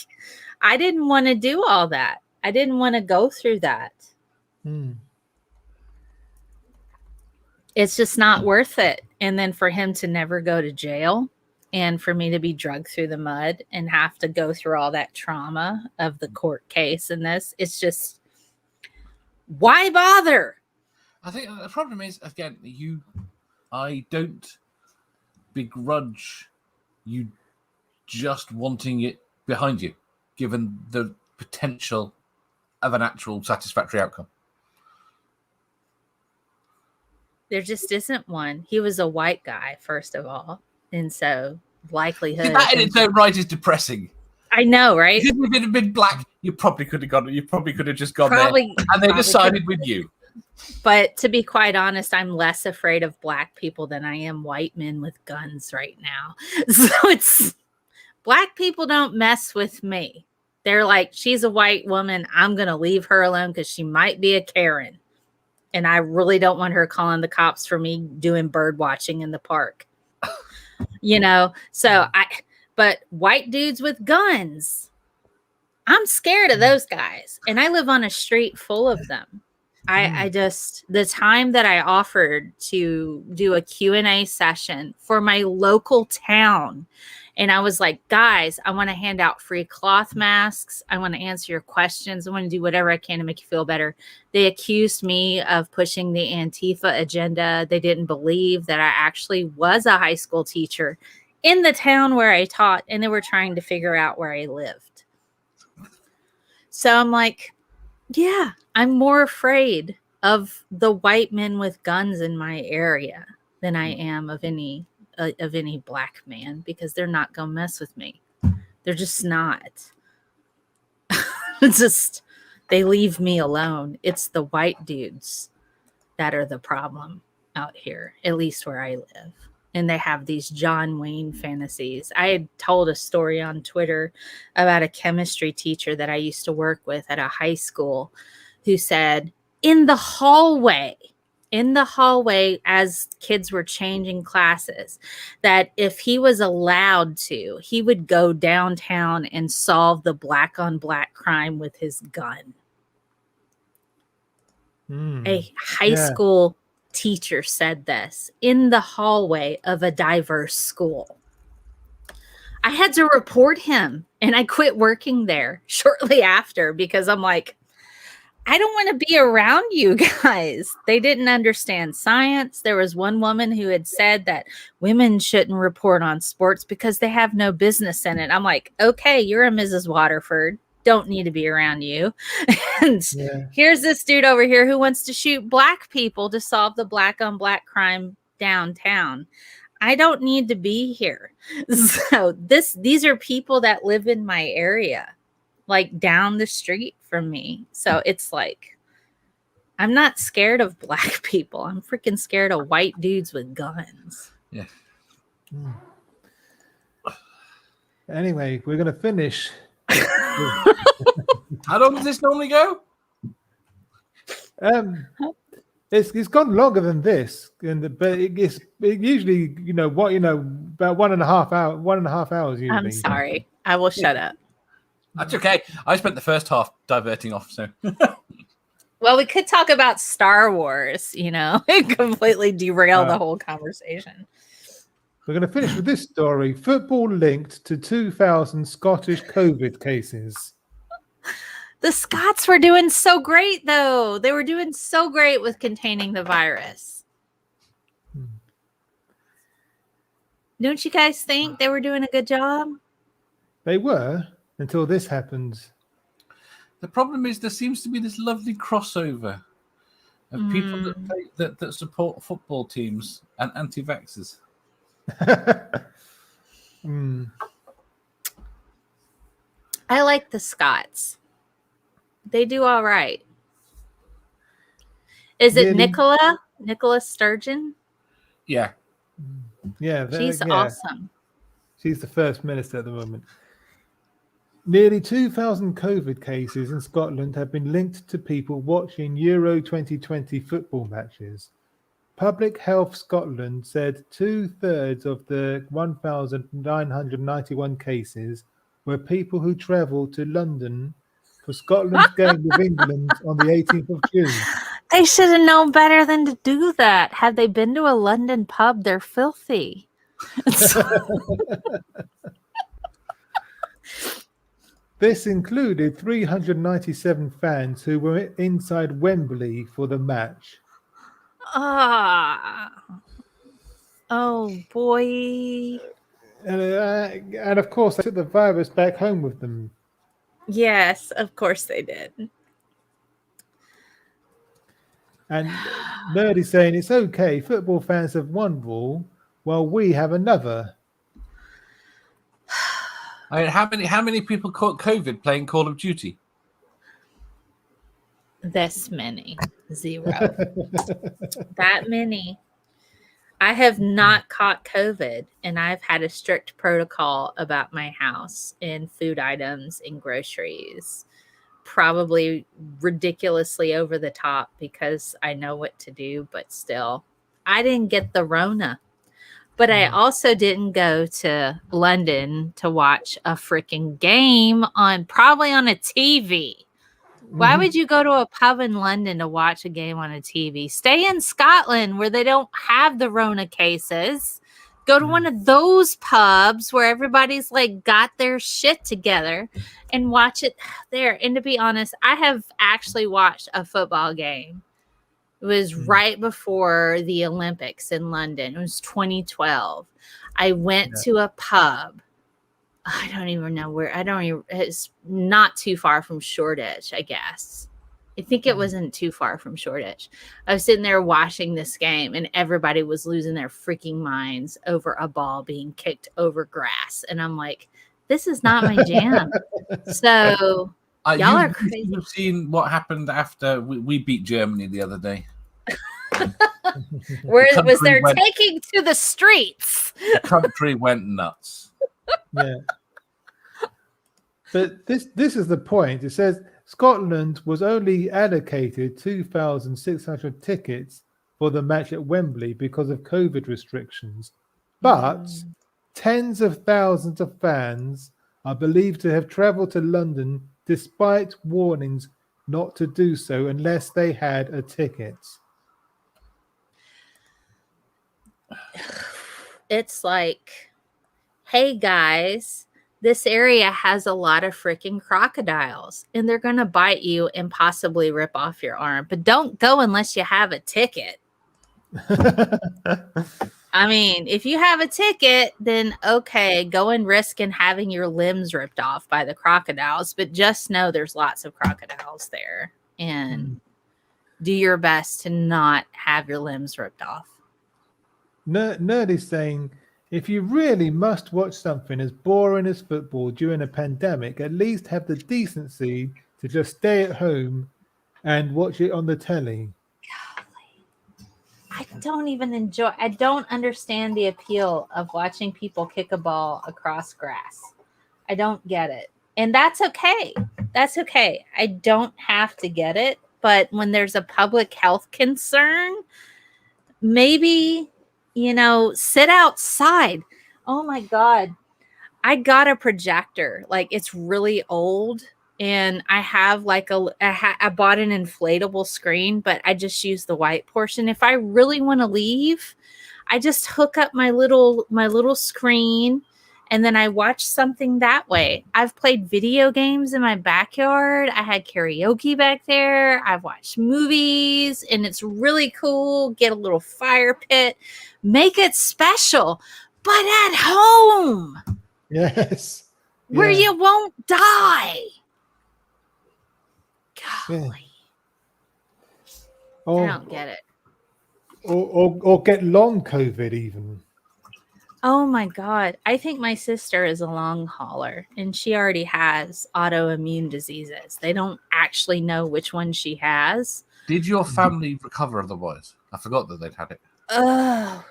I didn't want to do all that. I didn't want to go through that. It's just not worth it. And then for him to never go to jail, and for me to be dragged through the mud and have to go through all that trauma of the court case and this, it's just, why bother?
I think the problem is, again, I don't begrudge you just wanting it behind you, given the potential of an actual satisfactory outcome.
There just isn't one. He was a white guy, first of all. And so likelihood
that in its own right is depressing.
I know, right?
If it had been black, you probably could have just gone there, and they decided with you.
But to be quite honest, I'm less afraid of black people than I am white men with guns right now. So it's black people don't mess with me. They're like, she's a white woman. I'm going to leave her alone because she might be a Karen. And I really don't want her calling the cops for me doing bird watching in the park. But white dudes with guns, I'm scared of those guys. And I live on a street full of them. The time that I offered to do a Q&A session for my local town And I was like, guys, I want to hand out free cloth masks. I want to answer your questions. I want to do whatever I can to make you feel better. They accused me of pushing the Antifa agenda. They didn't believe that I actually was a high school teacher in the town where I taught, and they were trying to figure out where I lived. So I'm like, yeah, I'm more afraid of the white men with guns in my area than I am of any black man, because they're not gonna mess with me. They're just not. It's just, they leave me alone. It's the white dudes that are the problem out here, at least where I live. And they have these John Wayne fantasies. I had told a story on Twitter about a chemistry teacher that I used to work with at a high school who said in the hallway as kids were changing classes, that if he was allowed to, he would go downtown and solve the black on black crime with his gun. A high school teacher said this in the hallway of a diverse school. I had to report him, and I quit working there shortly after because I'm like, I don't want to be around you guys. They didn't understand science. There was one woman who had said that women shouldn't report on sports because they have no business in it. I'm like, okay, you're a Mrs. Waterford. Don't need to be around you. And here's this dude over here who wants to shoot black people to solve the black on black crime downtown. I don't need to be here. So these are people that live in my area, like down the street from me. So it's like, I'm not scared of black people. I'm freaking scared of white dudes with guns.
Yeah.
Anyway, we're going to finish.
How long does this normally go?
It's gone longer than this, but it usually, about 1.5 hours usually.
I'm sorry. I will shut up.
That's okay. I spent the first half diverting off, so.
Well, we could talk about Star Wars, and completely derail the whole conversation.
We're going to finish with this story. Football linked to 2,000 Scottish COVID cases.
The Scots were doing so great, though. They were doing so great with containing the virus. Don't you guys think they were doing a good job?
They were, until this happened.
The problem is there seems to be this lovely crossover of people that support football teams and anti-vaxxers.
I like the Scots. They do all right. Is it Nicola Sturgeon?
Yeah.
Yeah.
She's awesome.
She's the First Minister at the moment. Nearly 2,000 COVID cases in Scotland have been linked to people watching Euro 2020 football matches. Public Health Scotland said 2/3 of the 1,991 cases were people who travelled to London for Scotland's game with England on the 18th of June.
They should have known better than to do that. Had they been to a London pub, they're filthy.
This included 397 fans who were inside Wembley for the match.
Oh boy.
And of course, they took the virus back home with them.
Yes, of course they did.
And Nerdy's saying it's okay. Football fans have one rule, while we have another.
I mean, how many people caught COVID playing Call of Duty?
This many. 0. That many. I have not caught COVID, and I've had a strict protocol about my house and food items and groceries. Probably ridiculously over the top because I know what to do, but still, I didn't get the Rona. But I also didn't go to London to watch a freaking game probably on a TV. Why would you go to a pub in London to watch a game on a TV? Stay in Scotland where they don't have the Rona cases. Go to one of those pubs where everybody's like got their shit together and watch it there. And to be honest, I have actually watched a football game. It was right before the Olympics in London. It was 2012. I went to a pub. I don't even know where. It's not too far from Shoreditch, I guess. I think it wasn't too far from Shoreditch. I was sitting there watching this game, and everybody was losing their freaking minds over a ball being kicked over grass. And I'm like, this is not my jam. So y'all are crazy.
You've seen what happened after we beat Germany the other day.
Where it was they're taking to the streets.
The country went nuts.
Yeah. But this is the point. It says Scotland was only allocated 2,600 tickets for the match at Wembley because of COVID restrictions. But tens of thousands of fans are believed to have travelled to London despite warnings not to do so unless they had a ticket.
It's like, hey guys, this area has a lot of freaking crocodiles and they're going to bite you and possibly rip off your arm. But don't go unless you have a ticket. I mean, if you have a ticket, then okay, go and risk in having your limbs ripped off by the crocodiles. But just know there's lots of crocodiles there and do your best to not have your limbs ripped off.
Nerd is saying, if you really must watch something as boring as football during a pandemic, at least have the decency to just stay at home and watch it on the telly.
I don't understand the appeal of watching people kick a ball across grass. I don't get it. And that's okay. That's okay. I don't have to get it. But when there's a public health concern, maybe, sit outside. Oh my God. I got a projector. Like, it's really old. And I have I bought an inflatable screen, but I just use the white portion. If I really want to leave, I just hook up my little screen and then I watch something that way. I've played video games in my backyard. I had karaoke back there. I've watched movies and it's really cool. Get a little fire pit, make it special, but at home.
Yes.
Where you won't die. Golly.
Yeah.
I don't get it.
Or get long COVID even.
Oh my God. I think my sister is a long hauler and she already has autoimmune diseases. They don't actually know which one she has.
Did your family recover otherwise? I forgot that they'd had it.
Oh,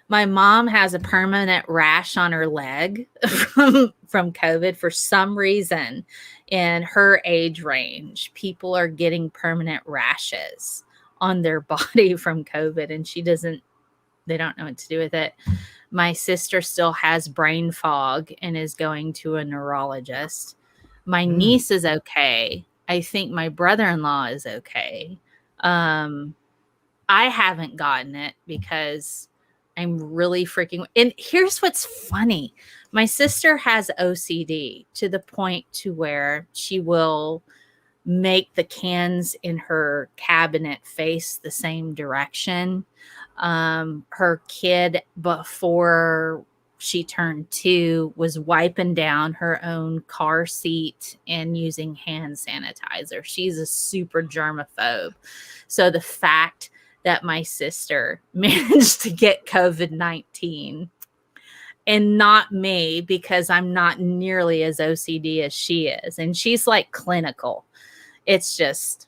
my mom has a permanent rash on her leg from COVID for some reason. In her age range, people are getting permanent rashes on their body from COVID, and they don't know what to do with it. My sister still has brain fog and is going to a neurologist. My niece is okay. I think my brother-in-law is okay. I haven't gotten it because I'm really freaking. And here's what's funny. My sister has OCD to the point to where she will make the cans in her cabinet face the same direction. Her kid, before she turned 2, was wiping down her own car seat and using hand sanitizer. She's a super germaphobe. So the fact that my sister managed to get COVID-19 and not me, because I'm not nearly as OCD as she is. And she's like clinical. It's just,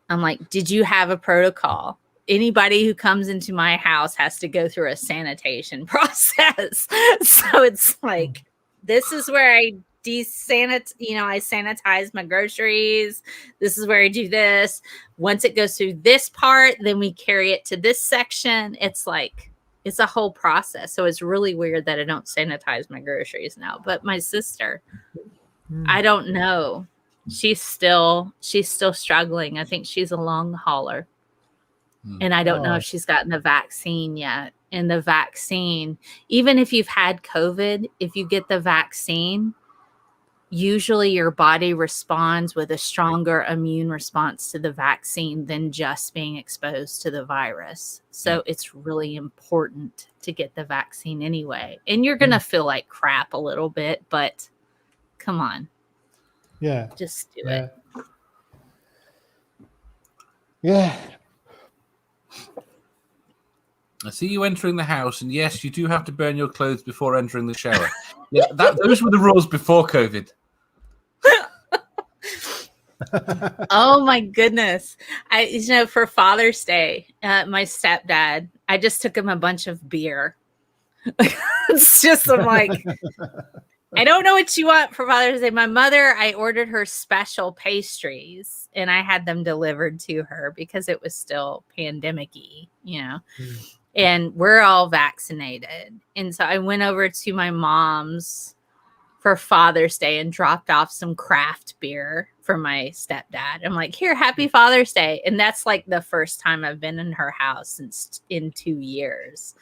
I'm like, did you have a protocol? Anybody who comes into my house has to go through a sanitation process. So it's like, this is where I I sanitize my groceries. This is where I do this. Once it goes through this part, then we carry it to this section. It's like, it's a whole process. So it's really weird that I don't sanitize my groceries now. But my sister, I don't know. She's still struggling. I think she's a long hauler. And I don't know if she's gotten the vaccine yet. and the vaccine, even if you've had COVID, if you get the vaccine, usually your body responds with a stronger immune response to the vaccine than just being exposed to the virus. So it's really important to get the vaccine anyway. And you're going to feel like crap a little bit, but come on.
Yeah.
Just do it.
Yeah.
I see you entering the house, and yes, you do have to burn your clothes before entering the shower. Yeah, those were the rules before COVID.
Oh my goodness. For Father's Day, my stepdad, I just took him a bunch of beer. It's just, I'm like, I don't know what you want for Father's Day. My mother, I ordered her special pastries and I had them delivered to her because it was still pandemic-y, and we're all vaccinated. And so I went over to my mom's for Father's Day and dropped off some craft beer for my stepdad. I'm like, here, happy Father's Day. And that's like the first time I've been in her house in 2 years.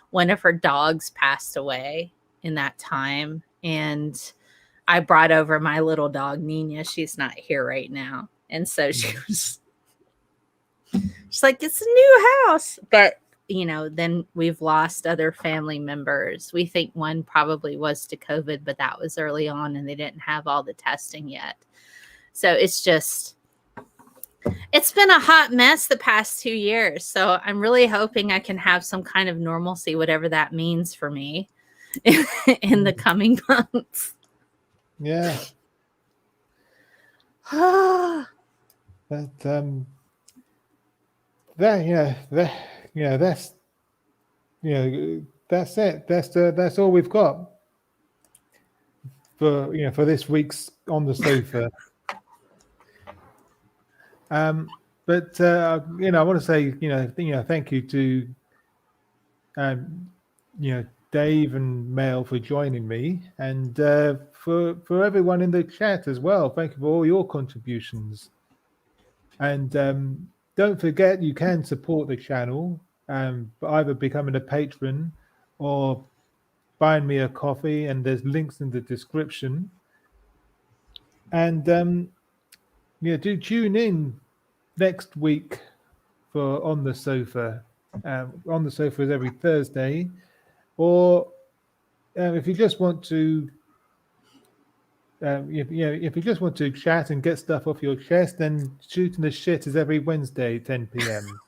One of her dogs passed away in that time. And I brought over my little dog, Nina. She's not here right now. And so she's like, it's a new house. But, then we've lost other family members. We think one probably was to COVID, but that was early on and they didn't have all the testing yet. So it's been a hot mess the past 2 years. So I'm really hoping I can have some kind of normalcy, whatever that means for me in the coming months.
Yeah. That's it. That's all we've got for this week's On the Sofa. But I want to say thank you to Dave and Mel for joining me, and for everyone in the chat as well. Thank you for all your contributions. And don't forget, you can support the channel by either becoming a patron or buying me a coffee, and there's links in the description. And do tune in next week for On the Sofa. On the Sofa is every Thursday. Or if you just want to, if you just want to chat and get stuff off your chest, then Shooting the Shit is every Wednesday, 10 p.m.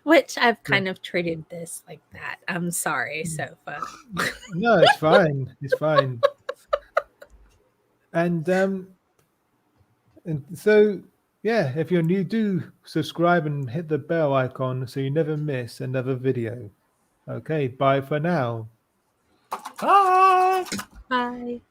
Which I've kind of treated this like that. I'm sorry, Sofa.
No, it's fine. It's fine. And so, if you're new, do subscribe and hit the bell icon so you never miss another video. Okay, bye for now.
Bye.
Bye.